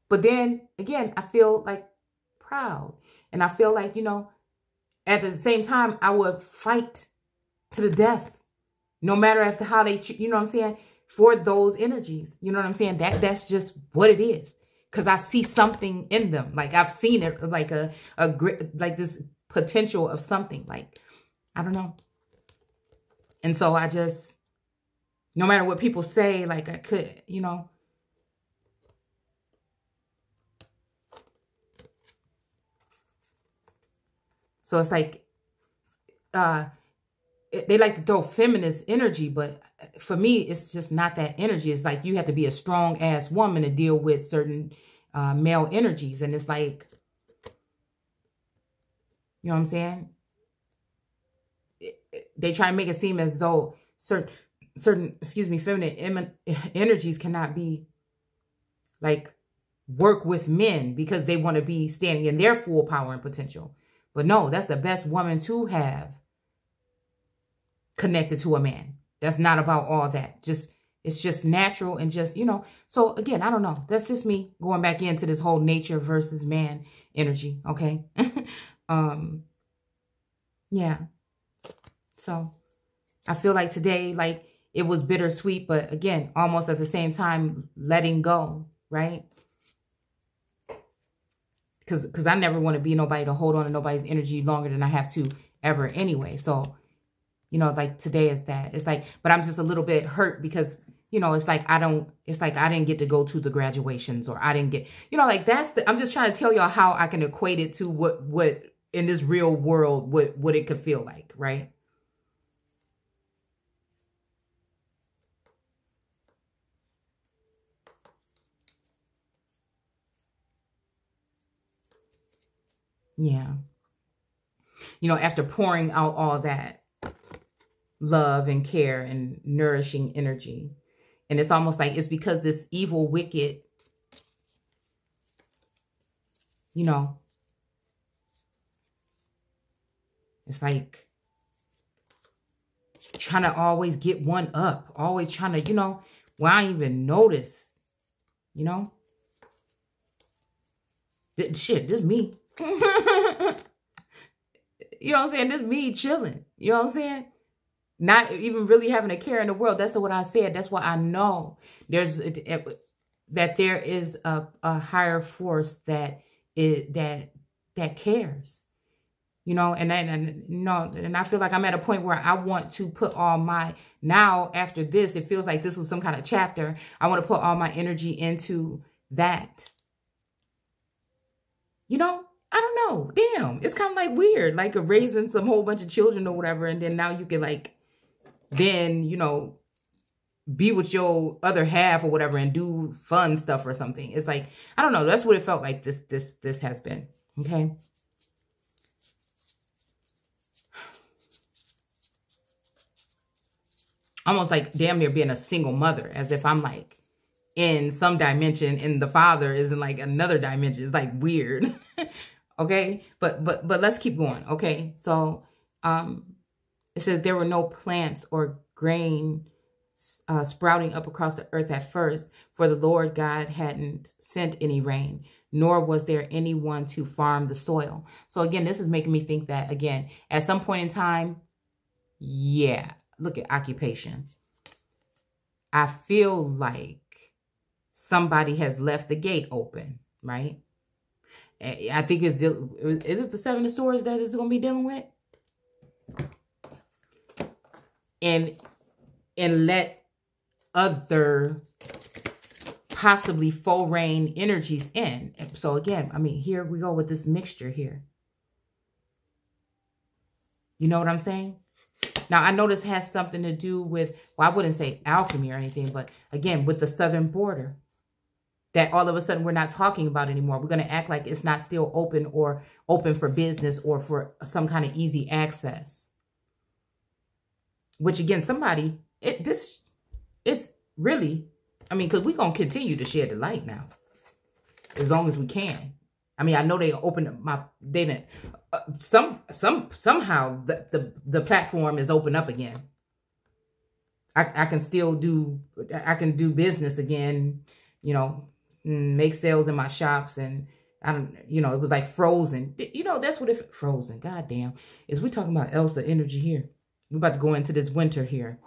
But then again, I feel like proud. And I feel like, you know, at the same time, I would fight to the death. No matter how they, you know what I'm saying? for those energies. You know what I'm saying? That's just what it is. Because I see something in them. Like I've seen it, like like this potential of something. Like, I don't know. And so I just, no matter what people say, like I could, you know. So it's like, they like to throw feminist energy, but for me, it's just not that energy. It's like you have to be a strong ass woman to deal with certain male energies. And it's like, you know what I'm saying? They try to make it seem as though certain, excuse me, feminine energies cannot be like work with men because they want to be standing in their full power and potential. But no, that's the best woman to have connected to a man. That's not about all that. It's just natural and just, you know. So again, I don't know. That's just me going back into this whole nature versus man energy. Okay. Yeah. So I feel like today, like it was bittersweet, but again, almost at the same time, letting go, right? Because I never want to be nobody to hold on to nobody's energy longer than I have to ever anyway. So, you know, like today is that. It's like, but I'm just a little bit hurt because, you know, it's like I didn't get to go to the graduations, or I didn't get, you know, like I'm just trying to tell y'all how I can equate it to what in this real world, what it could feel like, right? Yeah. You know, after pouring out all that love and care and nourishing energy, and it's almost like it's because this evil, wicked, you know, it's like trying to always get one up, always trying to, you know, well, I don't even notice, you know, shit, this me. You know what I'm saying? This me chilling. You know what I'm saying? Not even really having a care in the world. That's what I said. That's what I know. That there is a higher force that cares. You know, and I feel like I'm at a point where I want to put all my, now after this, it feels like this was some kind of chapter. I want to put all my energy into that. You know? I don't know. Damn. It's kind of like weird. Like raising some whole bunch of children or whatever. And then now you can like, then, you know, be with your other half or whatever and do fun stuff or something. It's like, I don't know. That's what it felt like this has been. Okay. Almost like damn near being a single mother, as if I'm like in some dimension and the father is in like another dimension. It's like weird. Okay. But let's keep going. Okay. So, it says there were no plants or grain sprouting up across the earth at first, for the Lord God hadn't sent any rain, nor was there anyone to farm the soil. So again, this is making me think that, again, at some point in time, yeah, look at occupation. I feel like somebody has left the gate open, right? I think is it the Seven of Swords that is going to be dealing with? And let other possibly faux rain energies in. So again, I mean, here we go with this mixture here. You know what I'm saying? Now, I know this has something to do with, well, I wouldn't say alchemy or anything, but again, with the southern border, that all of a sudden we're not talking about anymore. We're going to act like it's not still open or open for business or for some kind of easy access. Which again, somebody, this is really, I mean, because we're going to continue to share the light now. As long as we can. I mean, I know they opened up they didn't, somehow the platform is open up again. I can still do business again, you know, make sales in my shops, and I don't, you know, it was like frozen. You know, that's what it, frozen, goddamn. Is we talking about Elsa energy here. We're about to go into this winter here.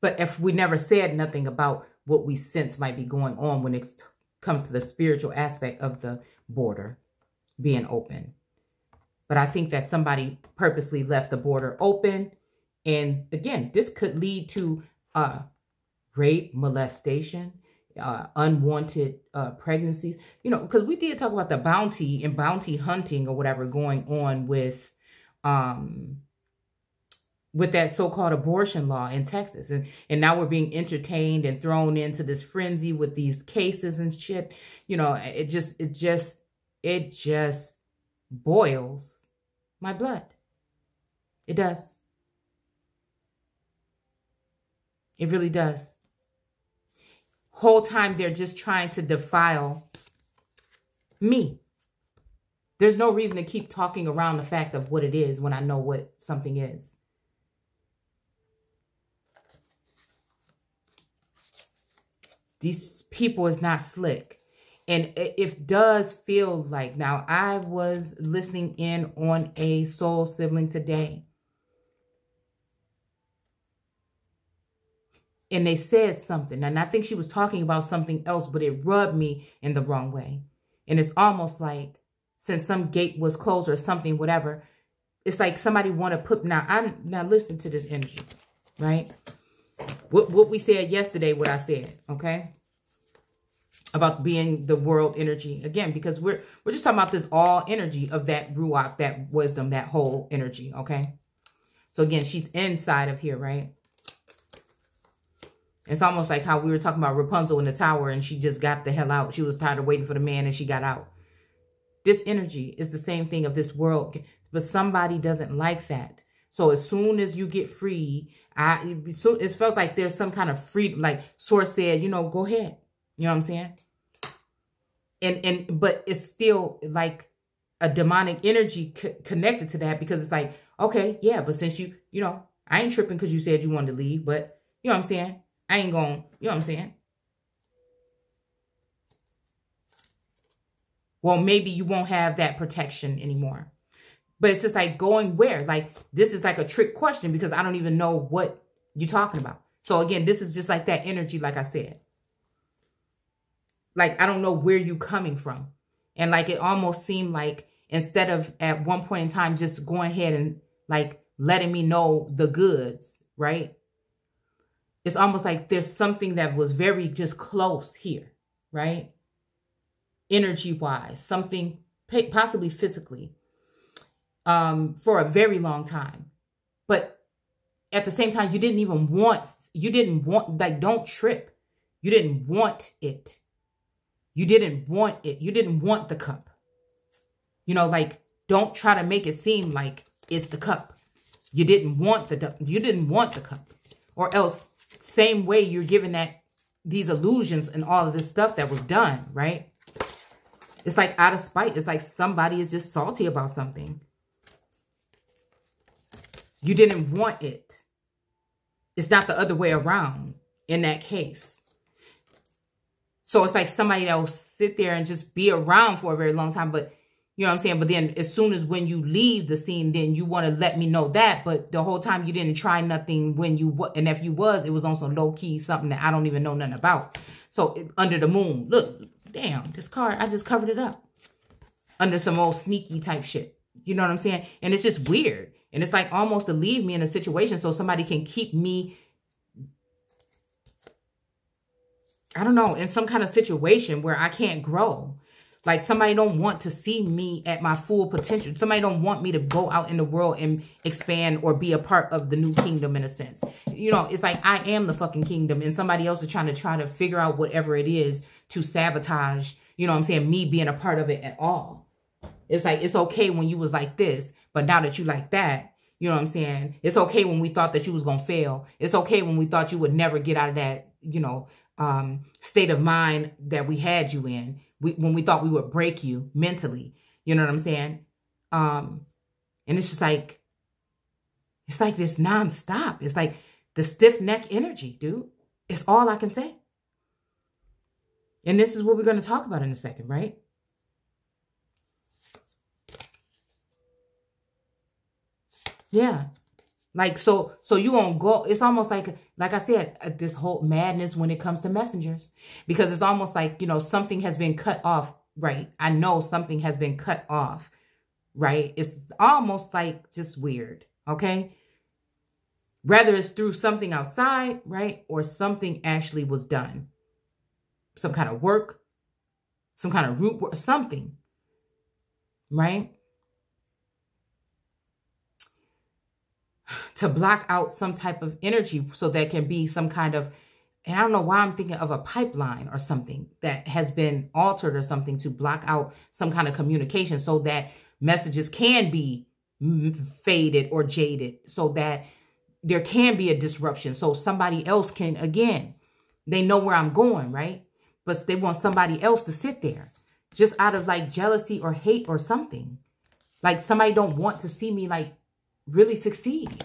But if we never said nothing about what we sense might be going on when it comes to the spiritual aspect of the border being open. But I think that somebody purposely left the border open. And again, this could lead to rape, molestation, unwanted pregnancies. You know, because we did talk about the bounty and bounty hunting or whatever going on with that so-called abortion law in Texas. And now we're being entertained and thrown into this frenzy with these cases and shit. You know, it just boils my blood. It does. It really does. Whole time they're just trying to defile me. There's no reason to keep talking around the fact of what it is when I know what something is. These people is not slick. And it does feel like, now I was listening in on a soul sibling today. And they said something. And I think she was talking about something else, but it rubbed me in the wrong way. And it's almost like, since some gate was closed or something, whatever, it's like somebody want to put, now listen to this energy, right? What we said yesterday, what I said, okay? About being the world energy. Again, because we're just talking about this all energy of that ruach, that wisdom, that whole energy, okay? So again, she's inside of here, right? It's almost like how we were talking about Rapunzel in the tower and she just got the hell out. She was tired of waiting for the man and she got out. This energy is the same thing of this world, but somebody doesn't like that. So as soon as you get free, it feels like there's some kind of freedom, like Source said, you know, go ahead. You know what I'm saying? But it's still like a demonic energy connected to that, because it's like, okay, yeah, but since you know, I ain't tripping because you said you wanted to leave, but you know what I'm saying? I ain't going, you know what I'm saying? Well, maybe you won't have that protection anymore. But it's just like, going where? Like, this is like a trick question because I don't even know what you're talking about. So again, this is just like that energy, like I said. Like, I don't know where you're coming from. And like, it almost seemed like instead of at one point in time just going ahead and like letting me know the goods, right? It's almost like there's something that was very just close here, right? Energy-wise, something possibly physically, for a very long time. But at the same time, you didn't want, like, don't trip. You didn't want it. You didn't want it. You didn't want the cup. You know, like, don't try to make it seem like it's the cup. You didn't want the cup. Or else, same way you're giving these illusions and all of this stuff that was done, right? It's like out of spite. It's like somebody is just salty about something. You didn't want it. It's not the other way around in that case. So it's like somebody that will sit there and just be around for a very long time. But you know what I'm saying? But then as soon as when you leave the scene, then you want to let me know that. But the whole time you didn't try nothing when and if you was, it was on some low key, something that I don't even know nothing about. So under the moon, look, damn, this card, I just covered it up under some old sneaky type shit. You know what I'm saying? And it's just weird. And it's like almost to leave me in a situation so somebody can keep me, I don't know, in some kind of situation where I can't grow. Like somebody don't want to see me at my full potential. Somebody don't want me to go out in the world and expand or be a part of the new kingdom in a sense. You know, it's like I am the fucking kingdom and somebody else is trying to figure out whatever it is to sabotage, you know what I'm saying, me being a part of it at all. It's like, it's okay when you was like this, but now that you like that, you know what I'm saying? It's okay when we thought that you was going to fail. It's okay when we thought you would never get out of that, you know, state of mind that we had you in. When we thought we would break you mentally, you know what I'm saying? And it's just like, it's like this nonstop. It's like the stiff neck energy, dude. It's all I can say. And this is what we're going to talk about in a second, right? Yeah. Like, so you won't go. It's almost like I said, this whole madness when it comes to messengers, because it's almost like, something has been cut off, right? I know something has been cut off, right? It's almost like just weird, okay? Whether it's through something outside, right? Or something actually was done. Some kind of work, some kind of root work, something, right? To block out some type of energy so there can be some kind of, and I don't know why I'm thinking of a pipeline or something that has been altered or something to block out some kind of communication so that messages can be faded or jaded, so that there can be a disruption. So somebody else can, again, they know where I'm going, right? But they want somebody else to sit there just out of like jealousy or hate or something. Like somebody don't want to see me like really succeed.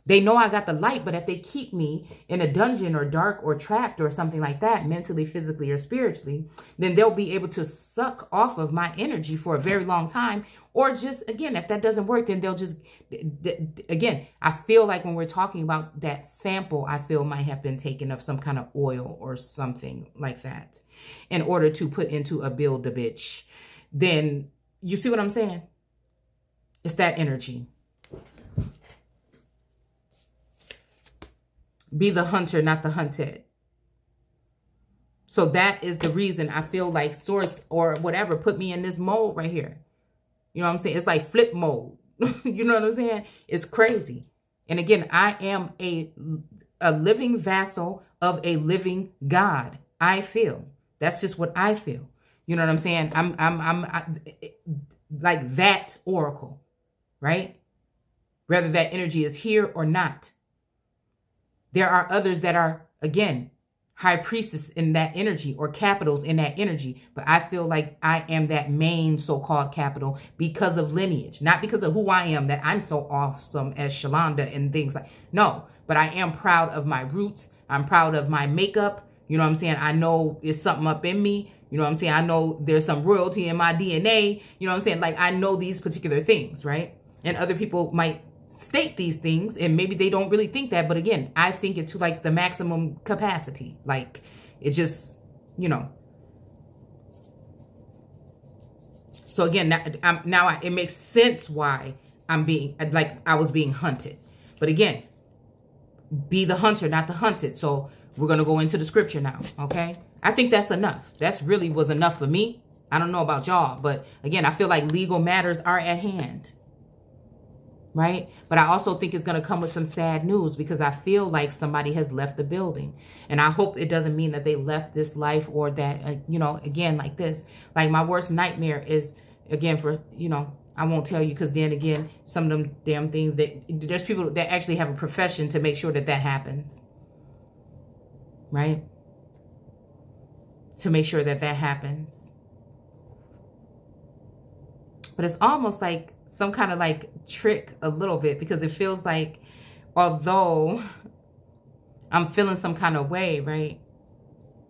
They know I got the light, but if they keep me in a dungeon or dark or trapped or something like that, mentally, physically, or spiritually, then they'll be able to suck off of my energy for a very long time. Or just, again, if that doesn't work, then they'll just, again, I feel like when we're talking about that sample, I feel might have been taken of some kind of oil or something like that in order to put into a Build-A-Bitch. Then, you see what I'm saying? It's that energy. Be the hunter, not the hunted. So that is the reason I feel like source or whatever put me in this mode right here. You know what I'm saying? It's like flip mode. You know what I'm saying? It's crazy. And again, I am a living vassal of a living God. I feel. That's just what I feel. You know what I'm saying? I'm like that oracle, right? Whether that energy is here or not. There are others that are, again, high priestess in that energy or capitals in that energy. But I feel like I am that main so-called capital because of lineage. Not because of who I am, that I'm so awesome as Shalonda and things like. No, but I am proud of my roots. I'm proud of my makeup. You know what I'm saying? I know it's something up in me. You know what I'm saying? I know there's some royalty in my DNA. You know what I'm saying? Like, I know these particular things, right? And other people might state these things and maybe they don't really think that, but again, I think it to like the maximum capacity. Like, it just, so again, it makes sense why I'm being like I was being hunted. But again, be the hunter, not the hunted. So we're going to go into the scripture now. Okay, I think that's enough. That's really was enough for me. I don't know about y'all, but again, I feel like legal matters are at hand. Right? But I also think it's going to come with some sad news because I feel like somebody has left the building. And I hope it doesn't mean that they left this life or that, again, like this. Like my worst nightmare is, again, for, I won't tell you because then again, some of them damn things that there's people that actually have a profession to make sure that that happens. Right? To make sure that that happens. But it's almost like some kind of like trick a little bit because it feels like although I'm feeling some kind of way, right?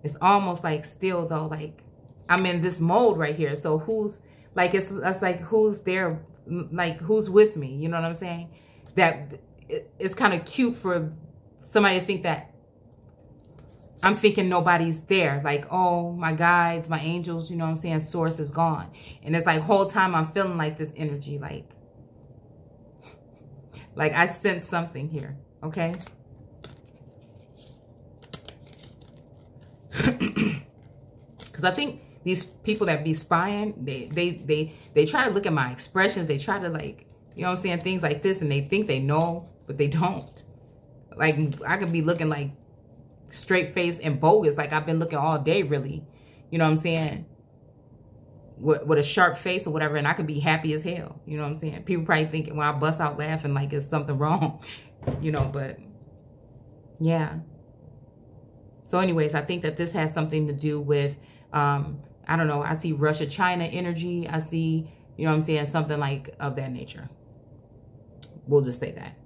It's almost like still though, like I'm in this mode right here. So who's like, it's like, who's there? Like who's with me? You know what I'm saying? That it's kind of cute for somebody to think that I'm thinking nobody's there. Like, oh, my guides, my angels, you know what I'm saying? Source is gone. And it's like whole time I'm feeling like this energy, like I sense something here. Okay. Because I think these people that be spying, they try to look at my expressions. They try to like, you know what I'm saying? Things like this. And they think they know, but they don't. Like I could be looking like straight face and bogus like I've been looking all day, really. You know what I'm saying? With a sharp face or whatever, and I could be happy as hell. You know what I'm saying? People probably think when I bust out laughing like it's something wrong, but yeah. So anyways, I think that this has something to do with, I don't know, I see Russia-China energy. I see, you know what I'm saying, something like of that nature. We'll just say that.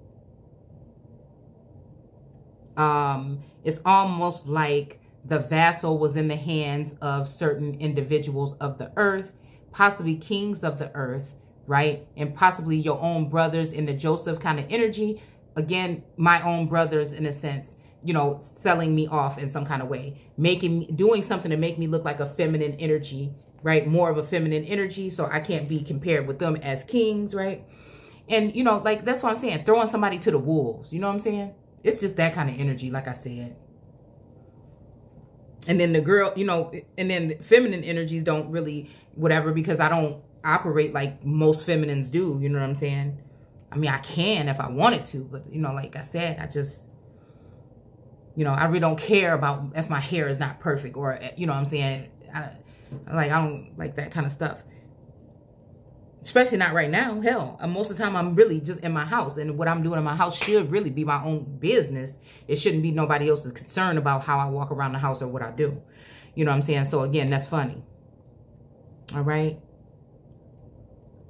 It's almost like the vassal was in the hands of certain individuals of the earth, possibly kings of the earth, right? And possibly your own brothers in the Joseph kind of energy. again, my own brothers, in a sense, you know, selling me off in some kind of way, doing something to make me look like a feminine energy, right? More of a feminine energy. So I can't be compared with them as kings, right? And, you know, like, that's what I'm saying. Throwing somebody to the wolves. You know what I'm saying? It's just that kind of energy, like I said. And then the girl, you know, and then feminine energies don't really whatever, because I don't operate like most feminines do. You know what I'm saying? I mean, I can if I wanted to, but, you know, like I said, I just, you know, I really don't care about if my hair is not perfect, or, you know what I'm saying? I don't like that kind of stuff. Especially not right now. Hell, most of the time I'm really just in my house, and what I'm doing in my house should really be my own business. It shouldn't be nobody else's concern about how I walk around the house or what I do. You know what I'm saying? So again, that's funny. All right.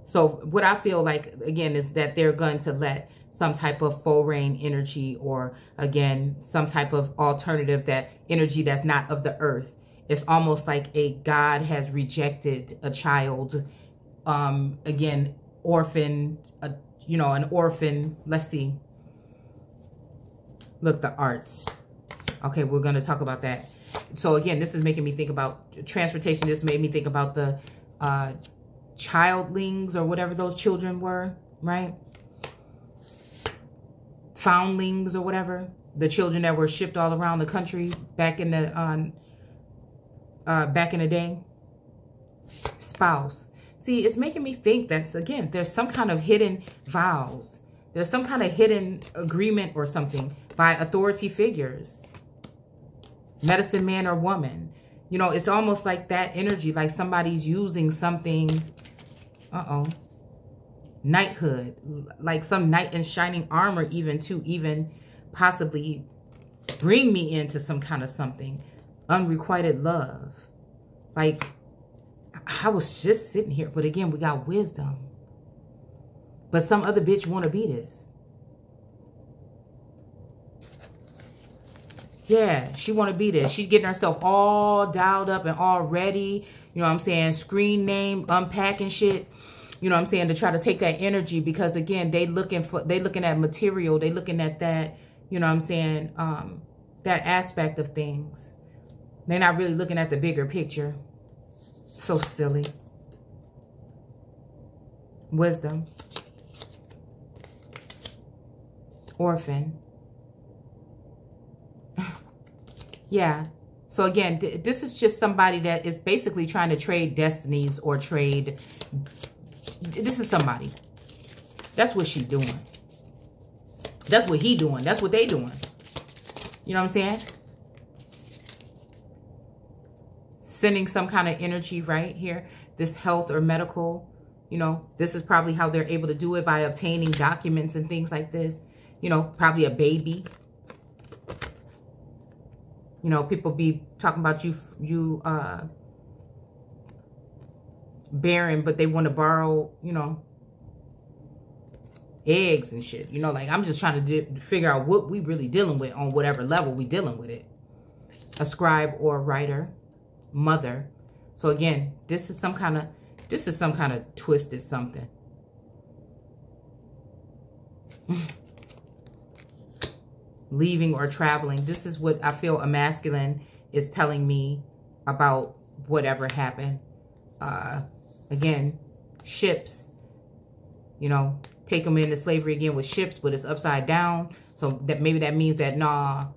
So what I feel like, again, is that they're going to let some type of foreign energy, or again, some type of alternative, that energy that's not of the earth. It's almost like a God has rejected a child. Again, orphan, you know, an orphan. Let's see. Look, the arts. Okay, we're going to talk about that. So again, this is making me think about transportation. This made me think about the childlings, or whatever those children were, right? Foundlings or whatever. The children that were shipped all around the country back in the day. Spouse. See, it's making me think that, again, there's some kind of hidden vows. There's some kind of hidden agreement or something by authority figures. Medicine man or woman. You know, it's almost like that energy, like somebody's using something. Knighthood. Like some knight in shining armor, even to even possibly bring me into some kind of something. Unrequited love. Like, I was just sitting here, but again, we got wisdom. But some other bitch want to be this. Yeah, she want to be this. She's getting herself all dialed up and all ready. You know what I'm saying? Screen name, unpacking shit. You know what I'm saying? To try to take that energy, because again, they looking at material. They looking at that, you know what I'm saying? That aspect of things. They're not really looking at the bigger picture. So silly. Wisdom. Orphan. Yeah. So again, this is just somebody that is basically trying to trade destinies, or trade. This is somebody. That's what she doing. That's what he doing. That's what they doing. You know what I'm saying? Sending some kind of energy right here. This health or medical, you know, this is probably how they're able to do it, by obtaining documents and things like this. You know, probably a baby. You know, people be talking about you barren, but they want to borrow, you know, eggs and shit. You know, like, I'm just trying to figure out what we really dealing with on whatever level we dealing with it. A scribe or writer. Mother. So again, this is some kind of twisted something. Leaving or traveling. This is what I feel a masculine is telling me about whatever happened. Again, ships, you know, take them into slavery again with ships, but it's upside down. So that maybe that means that, nah,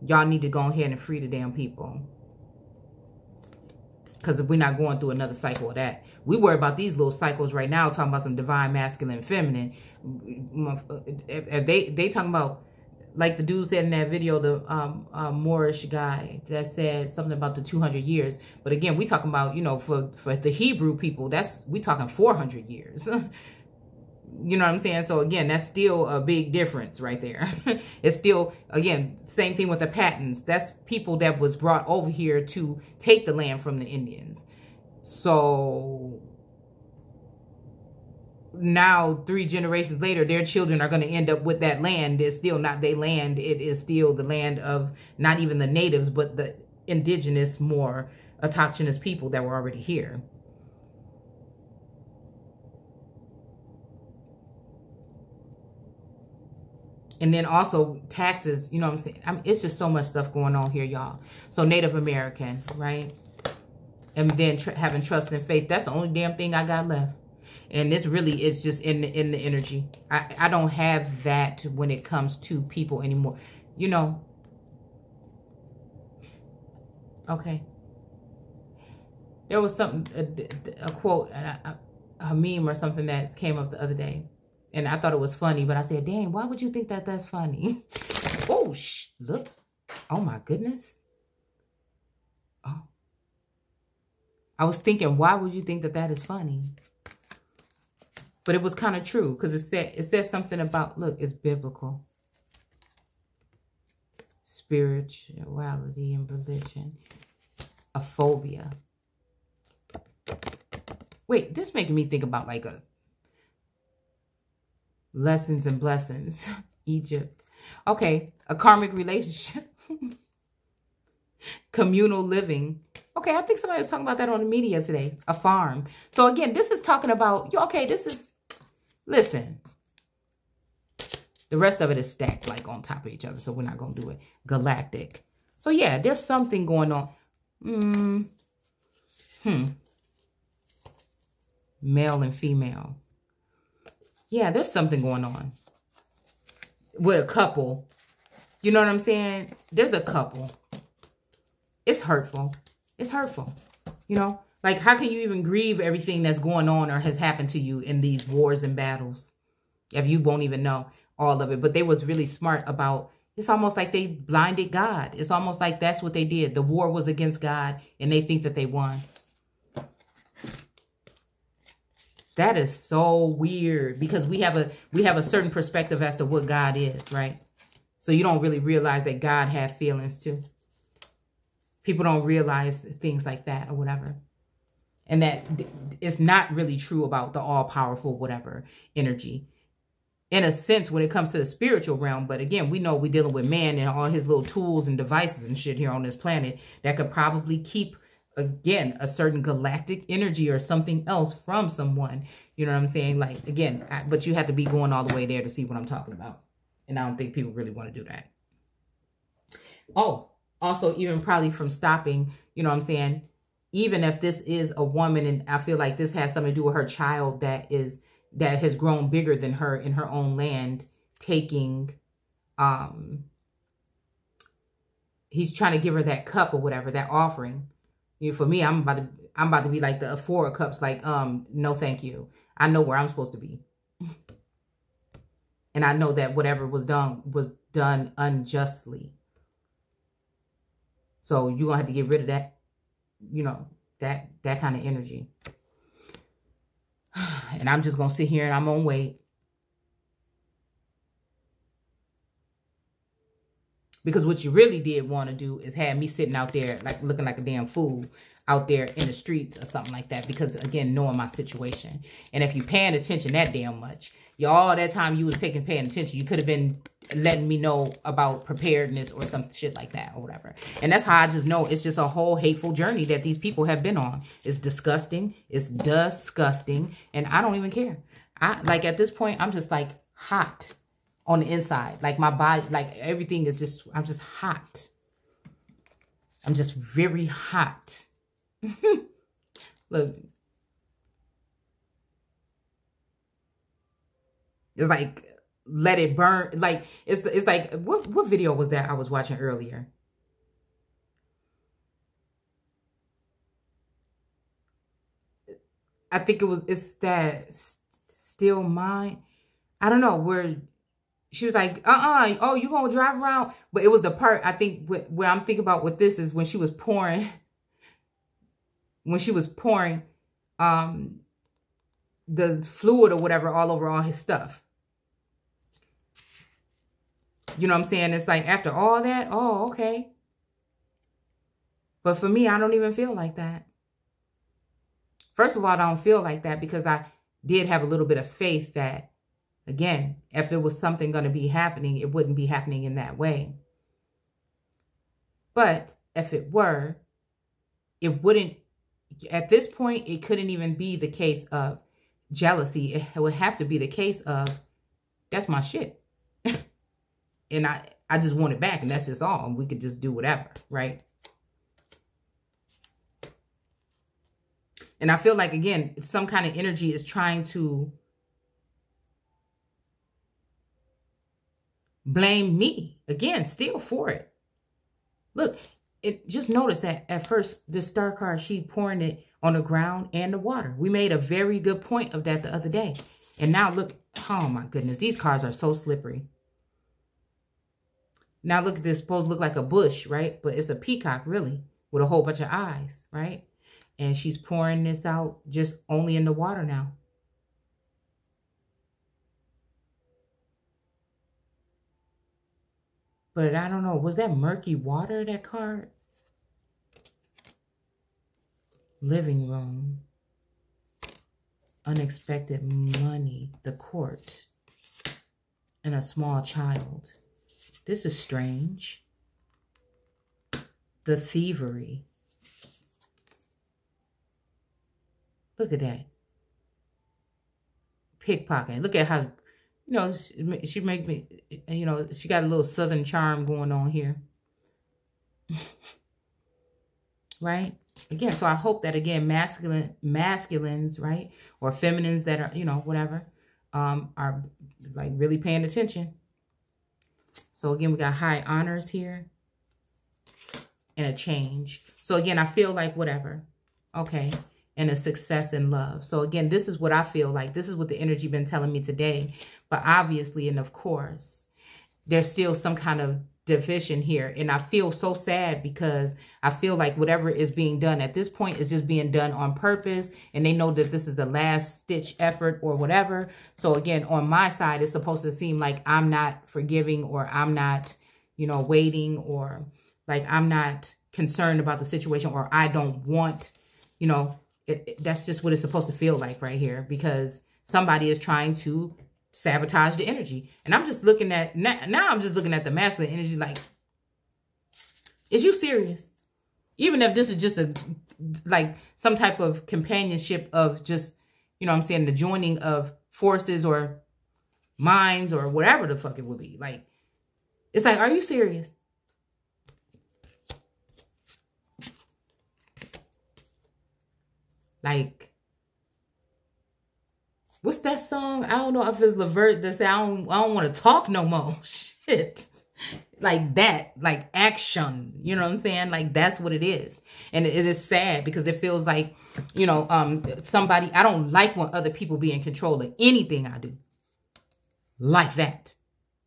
y'all need to go ahead and free the damn people. Because we're not going through another cycle of that. We worry about these little cycles right now, talking about some divine masculine feminine. They talking about, like the dude said in that video, the Moorish guy that said something about the 200 years. But again, we talking about, you know, for the Hebrew people, we talking 400 years. You know what I'm saying? So again, that's still a big difference right there. It's still, again, same thing with the patents. That's people that was brought over here to take the land from the Indians. So now 3 generations later, their children are going to end up with that land. It's still not their land. It is still the land of not even the natives, but the indigenous, more autochthonous people that were already here. And then also taxes, you know what I'm saying? I mean, it's just so much stuff going on here, y'all. So Native American, right? And then having trust and faith. That's the only damn thing I got left. And this really is just in the energy. I don't have that when it comes to people anymore. You know. Okay. There was something, a quote, a meme or something that came up the other day. And I thought it was funny, but I said, dang, why would you think that that's funny? Oh, look. Oh, my goodness. Oh. I was thinking, why would you think that that is funny? But it was kind of true because it said something about, look, it's biblical. Spirituality and religion. A phobia. Wait, this making me think about like a lessons and blessings. Egypt. Okay, a karmic relationship. Communal living. Okay, I think somebody was talking about that on the media today. A farm. So again, this is talking about, okay, this is, listen. The rest of it is stacked like on top of each other, so we're not going to do it. Galactic. So yeah, there's something going on. Male and female. Yeah, there's something going on. With a couple. You know what I'm saying? There's a couple. It's hurtful. It's hurtful. You know? Like, how can you even grieve everything that's going on or has happened to you in these wars and battles? If you won't even know all of it. But they was really smart about, it's almost like they blinded God. It's almost like that's what they did. The war was against God and they think that they won. That is so weird because we have a certain perspective as to what God is, right? So you don't really realize that God had feelings too. People don't realize things like that or whatever. And that it's not really true about the all-powerful whatever energy. In a sense, when it comes to the spiritual realm. But again, we know we're dealing with man and all his little tools and devices and shit here on this planet that could probably keep, again, a certain galactic energy or something else from someone. You know what I'm saying? Like, again, but you have to be going all the way there to see what I'm talking about. And I don't think people really want to do that. Oh, also even probably from stopping, you know what I'm saying? Even if this is a woman, and I feel like this has something to do with her child that has grown bigger than her in her own land, taking, he's trying to give her that cup or whatever, that offering. You know, for me, I'm about to be like the 4 of cups, like, no, thank you. I know where I'm supposed to be. And I know that whatever was done unjustly. So you're gonna have to get rid of that, you know, that kind of energy. And I'm just gonna sit here and I'm gonna wait. Because what you really did want to do is have me sitting out there like looking like a damn fool out there in the streets or something like that. Because again, knowing my situation. And if you paying attention that damn much, all that time you was paying attention, you could have been letting me know about preparedness or some shit like that or whatever. And that's how I just know it's just a whole hateful journey that these people have been on. It's disgusting. It's disgusting. And I don't even care. Like at this point, I'm just like hot on the inside. Like my body, like everything is just, I'm just hot. I'm just very hot. Look. It's like, let it burn. Like, it's like, what video was that I was watching earlier? I think it's that Still Mine. I don't know, where she was like, oh, you gonna drive around? But it was the part, I think, where I'm thinking about with this is when she was pouring, the fluid or whatever all over all his stuff. You know what I'm saying? It's like, after all that, oh, okay. But for me, I don't even feel like that. First of all, I don't feel like that because I did have a little bit of faith that, again, if it was something going to be happening, it wouldn't be happening in that way. But if it were, it wouldn't, at this point, it couldn't even be the case of jealousy. It would have to be the case of, that's my shit. And I just want it back, and that's just all. And we could just do whatever, right? And I feel like, again, some kind of energy is trying to blame me. Again, still for it. Look, just notice that at first, this star card, she pouring it on the ground and the water. We made a very good point of that the other day. And now look, oh my goodness, these cards are so slippery. Now look at this, supposed to look like a bush, right? But it's a peacock, really, with a whole bunch of eyes, right? And she's pouring this out just only in the water now. But I don't know, was that murky water, that card? Living room. Unexpected money. The court. And a small child. This is strange. The thievery. Look at that. Pickpocketing. Look at how... You know, she make me, you know, she got a little southern charm going on here. Right? Again, so I hope that, again, masculines, right? Or feminines that are, you know, whatever, are, like, really paying attention. So, again, we got high honors here. And a change. So, again, I feel like whatever. Okay. And a success in love. So again, this is what I feel like. This is what the energy been telling me today. But obviously, and of course, there's still some kind of division here. And I feel so sad because I feel like whatever is being done at this point is just being done on purpose. And they know that this is the last stitch effort or whatever. So again, on my side, it's supposed to seem like I'm not forgiving or I'm not, you know, waiting or like I'm not concerned about the situation or I don't want, you know, that's just what it's supposed to feel like right here because somebody is trying to sabotage the energy. And I'm just looking at, now I'm just looking at the masculine energy like, is you serious? Even if this is just like some type of companionship of just, you know what I'm saying, the joining of forces or minds or whatever the fuck it would be. Like, it's like, are you serious? Like, what's that song? I don't know if it's Levert that said, I don't want to talk no more. Shit. Like that, like action. You know what I'm saying? Like, that's what it is. And it is sad because it feels like, you know, somebody, I don't like when other people be in control of anything I do. Like that.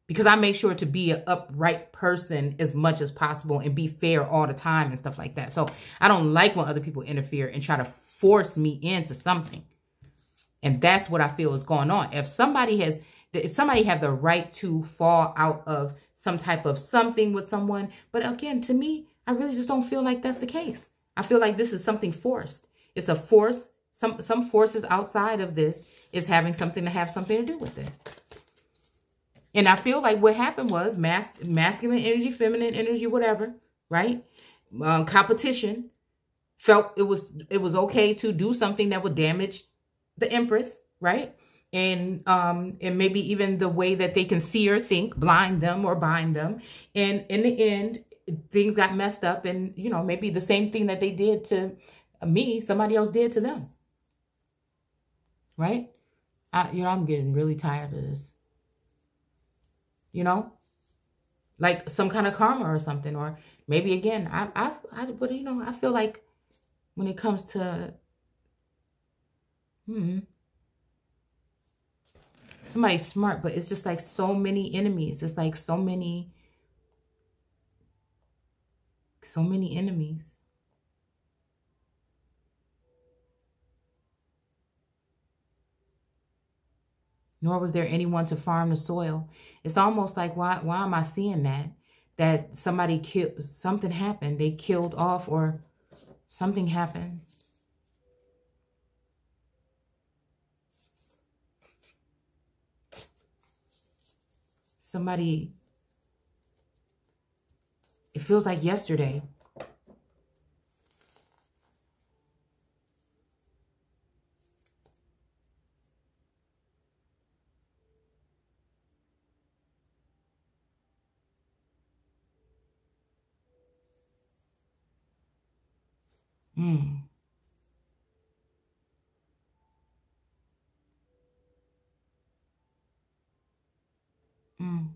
Because I make sure to be an upright person as much as possible and be fair all the time and stuff like that. So I don't like when other people interfere and try to force me into something. And that's what I feel is going on. If somebody have the right to fall out of some type of something with someone. But again, to me, I really just don't feel like that's the case. I feel like this is something forced. It's a force. Some forces outside of this is having something to have something to do with it. And I feel like what happened was masculine energy, feminine energy, whatever, right? Competition felt it was okay to do something that would damage the Empress, right? And maybe even the way that they can see or think, blind them or bind them. And in the end, things got messed up. And, you know, maybe the same thing that they did to me, somebody else did to them. Right? You know, I'm getting really tired of this. You know, like some kind of karma or something, or maybe again, but you know, I feel like when it comes to, somebody's smart, but it's just like so many enemies. It's like so many enemies. Nor was there anyone to farm the soil. It's almost like, why am I seeing that? That somebody killed, something happened. They killed off or something happened. Somebody, it feels like yesterday. Mm. Mm.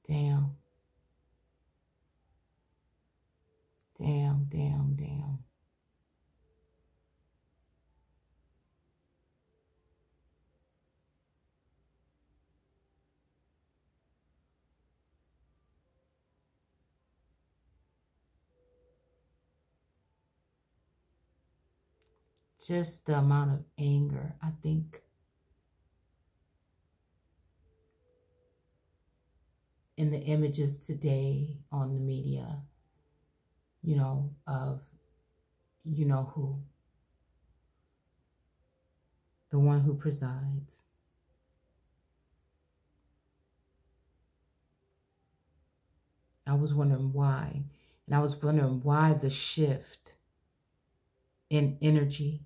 Damn. Damn, damn, damn. Just the amount of anger, I think, in the images today on the media, you know, of you know who, the one who presides. I was wondering why. And I was wondering why the shift in energy.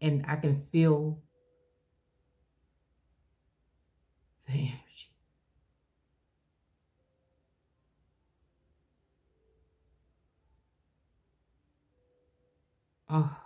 And I can feel the energy. Oh.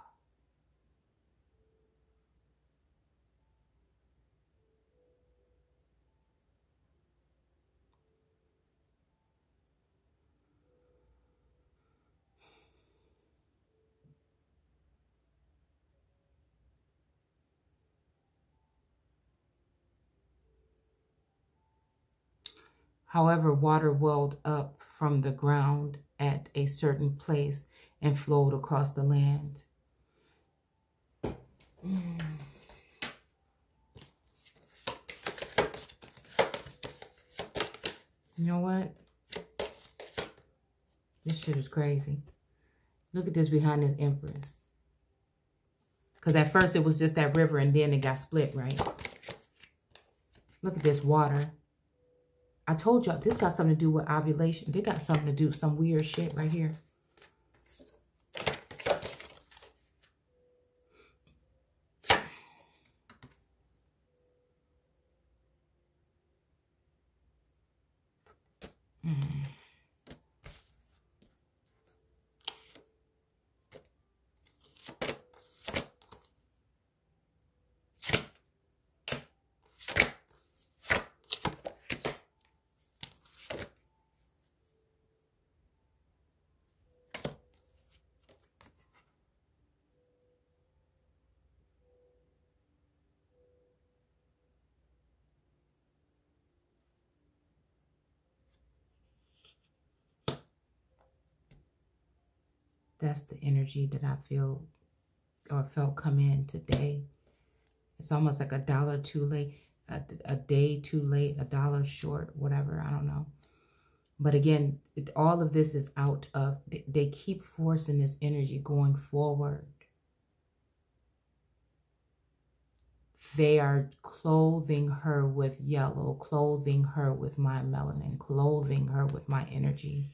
However, water welled up from the ground at a certain place and flowed across the land. Mm. You know what? This shit is crazy. Look at this behind this Empress. Because at first it was just that river and then it got split, right? Look at this water. I told y'all, this got something to do with ovulation. They got something to do with some weird shit right here. That's the energy that I feel or felt come in today. It's almost like $1 too late, a day too late, $1 short, whatever, I don't know. But again, all of this is out of, they keep forcing this energy going forward. They are clothing her with yellow, clothing her with my melanin, clothing her with my energy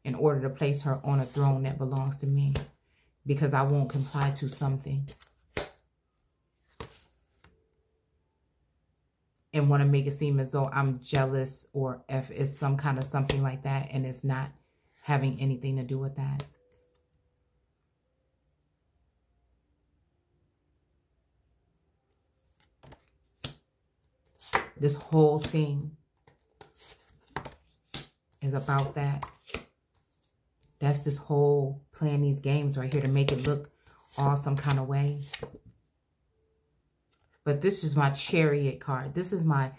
in order to place her on a throne that belongs to me because I won't comply to something. And want to make it seem as though I'm jealous or if it's some kind of something like that, and it's not having anything to do with that. This whole thing is about that. That's this whole playing these games right here to make it look all some kind of way. But this is my Chariot card. This is my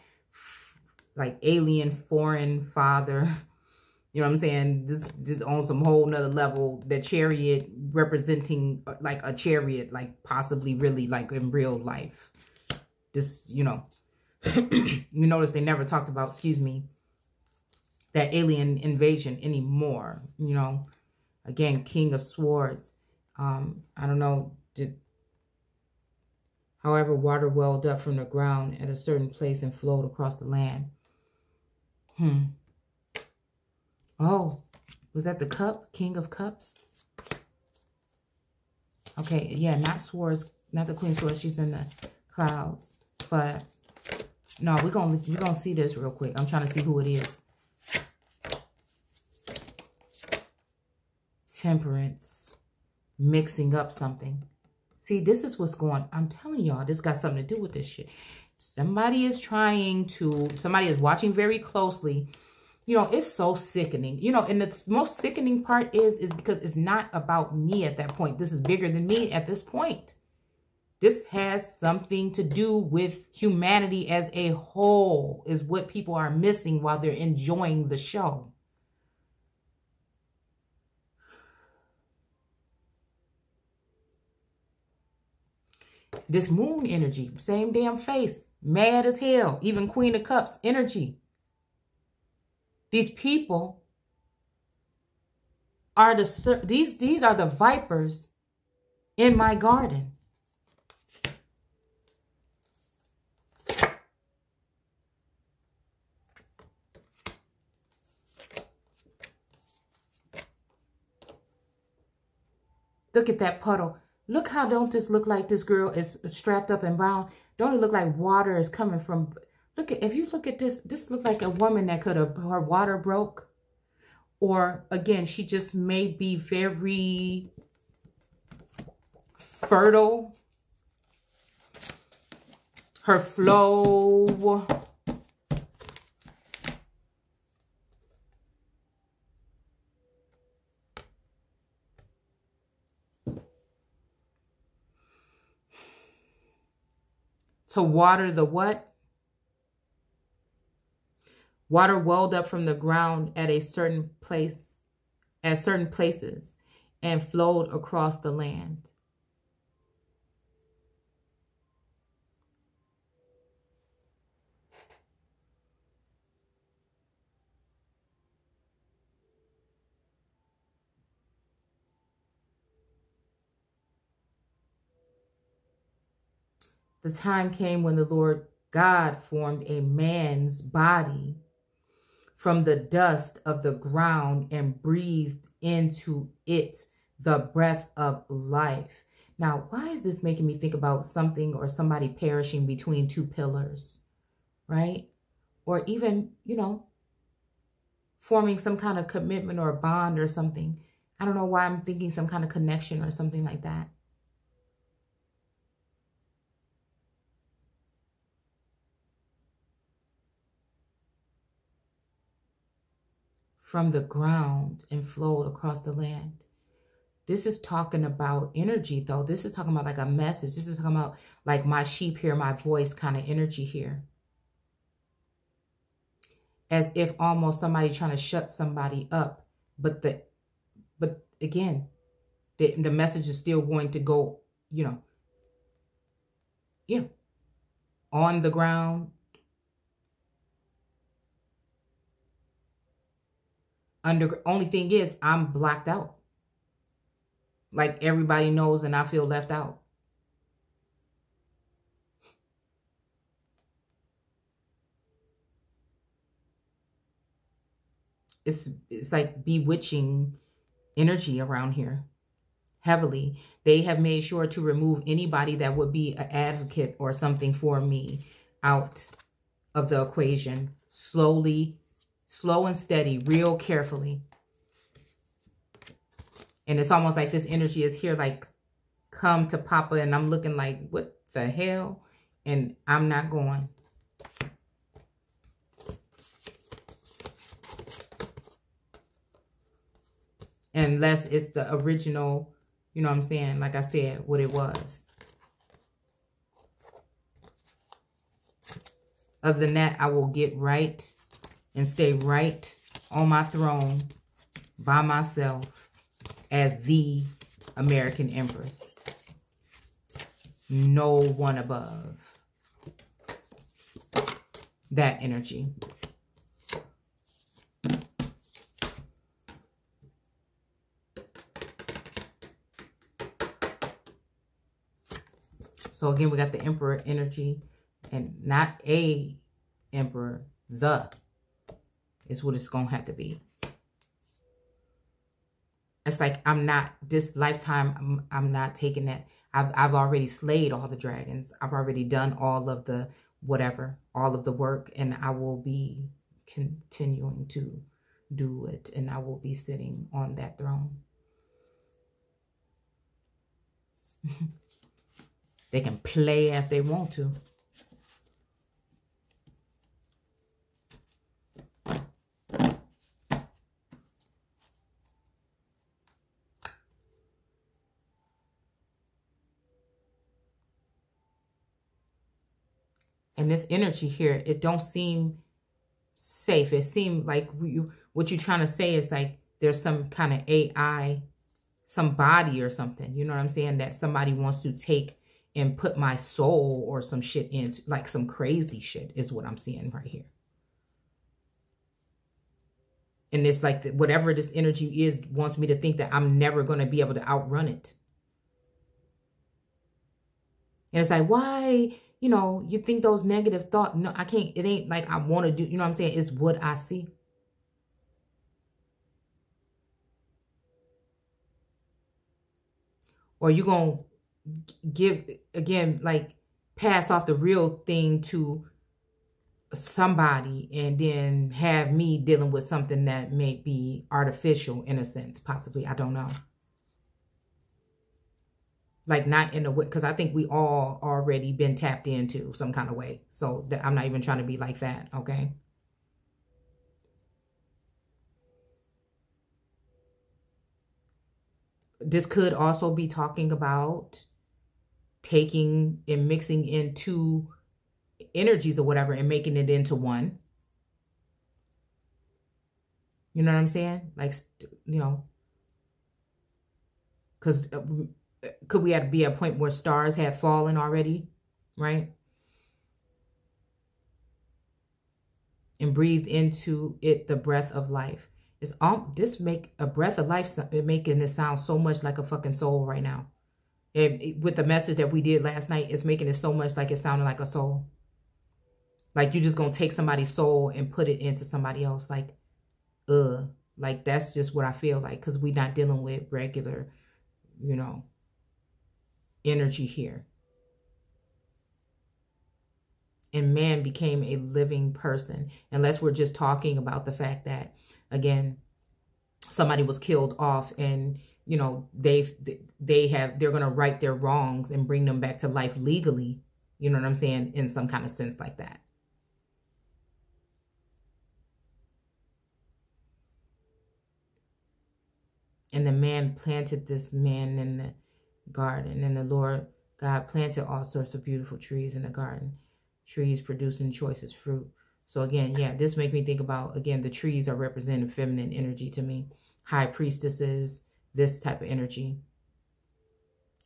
like alien foreign father. You know what I'm saying? This is on some whole nother level. The Chariot representing like a chariot, like possibly really like in real life. This, you know, you notice they never talked about, excuse me, that alien invasion anymore. You know, again, King of Swords. I don't know. However, water welled up from the ground at a certain place and flowed across the land. Oh, was that the cup? King of Cups? Okay, yeah, not Swords, not the Queen of Swords. She's in the clouds. But No, we're gonna see this real quick. I'm trying to see who it is. Temperance. Mixing up something. See, this is what's going on. I'm telling y'all, this got something to do with this shit. Somebody is watching very closely. You know, it's so sickening. You know, and the most sickening part is because it's not about me at that point. This is bigger than me at this point. This has something to do with humanity as a whole, is what people are missing while they're enjoying the show. This moon energy, same damn face, mad as hell, even Queen of Cups energy. These people are these are the vipers in my garden. Look at that puddle. Look how don't this look like this girl is strapped up and bound? Don't it look like water is coming from... Look at, if you look at this look like a woman that could have, her water broke. Or again, she just may be very fertile. Her flow. To water the what? Water welled up from the ground at a certain place, at certain places, and flowed across the land. The time came when the Lord God formed a man's body from the dust of the ground and breathed into it the breath of life. Now, why is this making me think about something or somebody perishing between two pillars, right? Or even, you know, forming some kind of commitment or bond or something. I don't know why I'm thinking some kind of connection or something like that. From the ground and flowed across the land. This is talking about energy, though. This is talking about like a message. This is talking about like my sheep hear my voice kind of energy here. As if almost somebody trying to shut somebody up. But again, the message is still going to go, you know, on the ground. Only thing is, I'm blocked out. Like everybody knows and I feel left out. It's like bewitching energy around here. Heavily. They have made sure to remove anybody that would be an advocate or something for me out of the equation. Slowly. Slow and steady, real carefully. And it's almost like this energy is here, like, come to Papa. And I'm looking like, what the hell? And I'm not going. Unless it's the original, you know what I'm saying? Like I said, what it was. Other than that, I will get right and stay right on my throne by myself as the American Empress. No one above. That energy. So again, we got the Emperor energy and not a Emperor, the is what it's going to have to be. It's like, I'm not, this lifetime, I'm not taking that. I've already slayed all the dragons. I've already done all of the whatever, all of the work, and I will be continuing to do it, and I will be sitting on that throne. They can play if they want to. And this energy here, it don't seem safe. It seemed like what you're trying to say is like there's some kind of AI, some body or something. You know what I'm saying? That somebody wants to take and put my soul or some shit into, like some crazy shit is what I'm seeing right here. And it's like whatever this energy is wants me to think that I'm never going to be able to outrun it. And it's like, why... You know, you think those negative thoughts, no, I can't, it ain't like I want to do, you know what I'm saying? It's what I see. Or you going to give, again, like pass off the real thing to somebody and then have me dealing with something that may be artificial in a sense, possibly. I don't know. Like not in a way, because I think we all already been tapped into some kind of way. So that I'm not even trying to be like that, okay? This could also be talking about taking and mixing in two energies or whatever and making it into one. You know what I'm saying? Like, you know, because... could we be at a point where stars have fallen already, right? And breathe into it the breath of life. It's this make a breath of life, making it sound so much like a fucking soul right now. With the message that we did last night, it's making it so much like it sounded like a soul. Like you're just gonna take somebody's soul and put it into somebody else. Like that's just what I feel like, because we're not dealing with regular, you know, energy here. And man became a living person. Unless we're just talking about the fact that, again, somebody was killed off and, you know, they're going to right their wrongs and bring them back to life legally. You know what I'm saying? In some kind of sense like that. And the man planted this man in the garden, and the Lord God planted all sorts of beautiful trees in the garden, trees producing choicest fruit. So again, yeah, this makes me think about, again, the trees are representing feminine energy to me, high priestesses, this type of energy.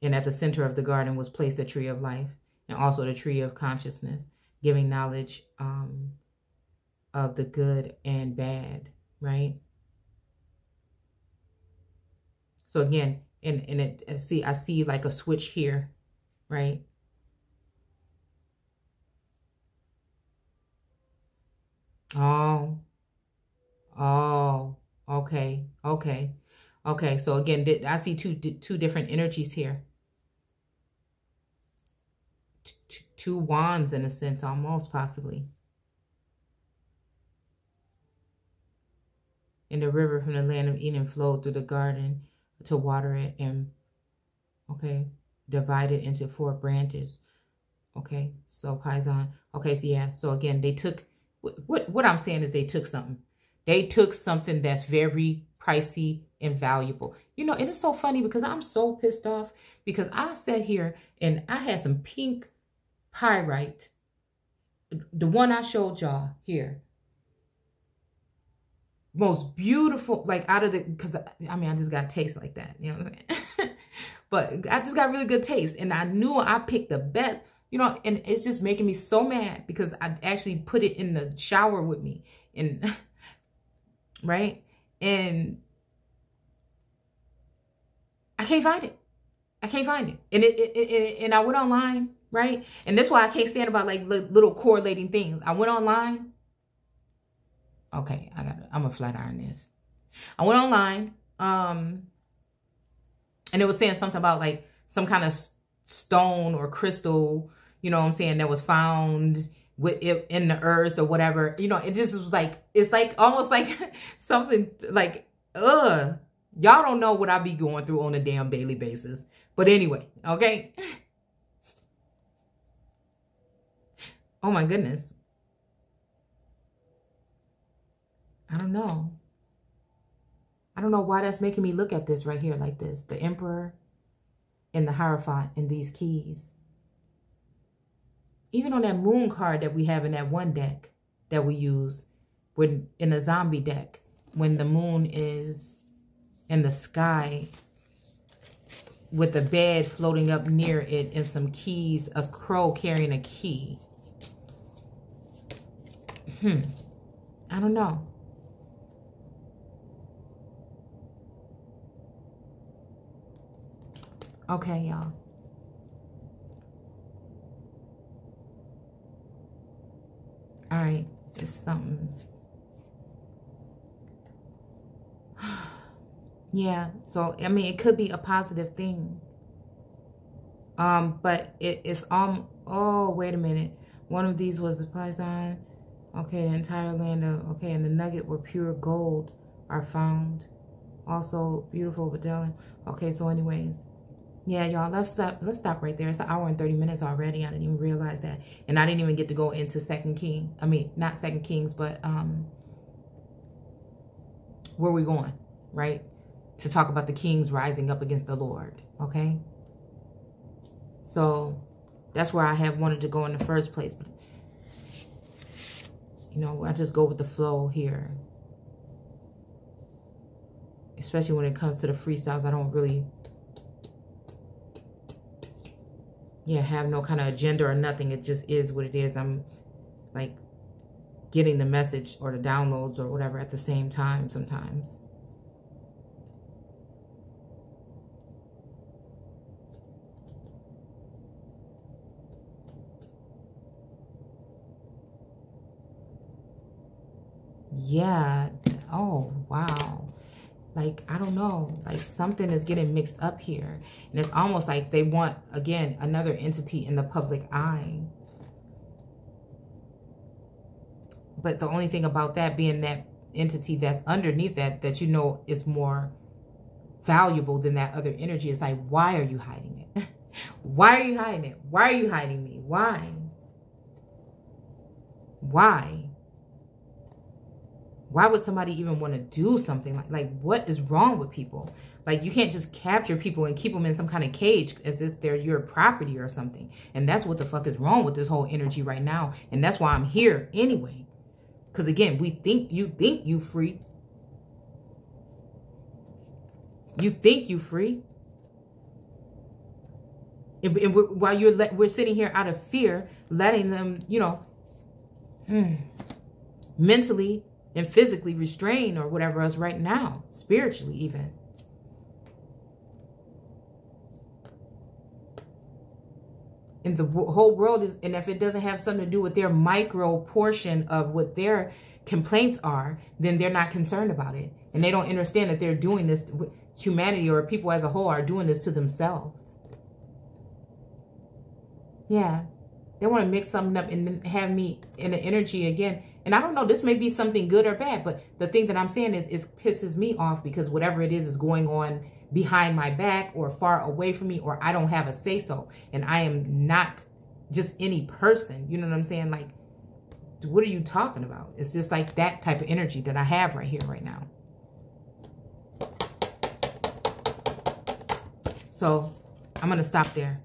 And at the center of the garden was placed the tree of life, and also the tree of consciousness, giving knowledge of the good and bad, right? So again, I see like a switch here, right? Oh, okay. So again, I see two different energies here. Two wands in a sense, almost, possibly. And the river from the land of Eden flowed through the garden to water it, and divided into 4 branches. Okay, so Paisan. Okay, so yeah, so again, they took what I'm saying is they took something. They took something that's very pricey and valuable. You know, and it's so funny because I'm so pissed off because I sat here and I had some pink pyrite, the one I showed y'all here. Most beautiful, like out of the, because I mean, I just got taste like that, you know what I'm saying? But I just got really good taste, and I knew I picked the best, you know, and it's just making me so mad because I actually put it in the shower with me, and right, and I can't find it. I can't find it, and and I went online, right, and that's why I can't stand about like little correlating things. I went online. Okay, I'm gonna flat iron this. I went online, and it was saying something about like some kind of stone or crystal, you know what I'm saying, that was found with it in the earth or whatever. You know, it just was like, it's like almost like something like, y'all don't know what I be going through on a damn daily basis. But anyway, okay. Oh my goodness. I don't know. I don't know why that's making me look at this right here like this. The Emperor and the Hierophant and these keys. Even on that moon card that we have in that one deck that we use when in a zombie deck, when the moon is in the sky with the bed floating up near it and some keys, a crow carrying a key. I don't know. Okay, y'all. All right, it's something. Yeah, so I mean, it could be a positive thing. But it's oh, wait a minute. One of these was the Python. Okay, the entire land of okay, and the nugget where pure gold are found. Also beautiful medallion. Okay, so anyways. Yeah, y'all, let's stop right there. It's an hour and 30 minutes already. I didn't even realize that. And I didn't even get to go into Second King. I mean, not Second Kings, but where we going, right? To talk about the kings rising up against the Lord, okay? So that's where I had wanted to go in the first place. But, you know, I just go with the flow here. Especially when it comes to the freestyles, I don't really... have no kind of agenda or nothing. It just is what it is. I'm like getting the message or the downloads or whatever at the same time sometimes. Yeah. Oh, wow. Like, I don't know, like something is getting mixed up here. And it's almost like they want, again, another entity in the public eye. But the only thing about that being that entity that's underneath that you know is more valuable than that other energy is like, why are you hiding it? Why are you hiding it? Why are you hiding me? Why? Why? Why would somebody even want to do something like what is wrong with people? Like, you can't just capture people and keep them in some kind of cage as if they're your property or something. And that's what the fuck is wrong with this whole energy right now. And that's why I'm here anyway. Because again, you think you free. You think you free. And while we're sitting here out of fear, letting them, you know, mentally and physically restrain or whatever else right now, spiritually even. And the whole world is, and if it doesn't have something to do with their micro portion of what their complaints are, then they're not concerned about it. And they don't understand that they're doing this, humanity or people as a whole are doing this to themselves. Yeah. They want to mix something up and then have me in the energy again. And I don't know, this may be something good or bad, but the thing that I'm saying is it pisses me off because whatever it is going on behind my back or far away from me, or I don't have a say-so. And I am not just any person. You know what I'm saying? Like, what are you talking about? It's just like that type of energy that I have right here, right now. So I'm going to stop there.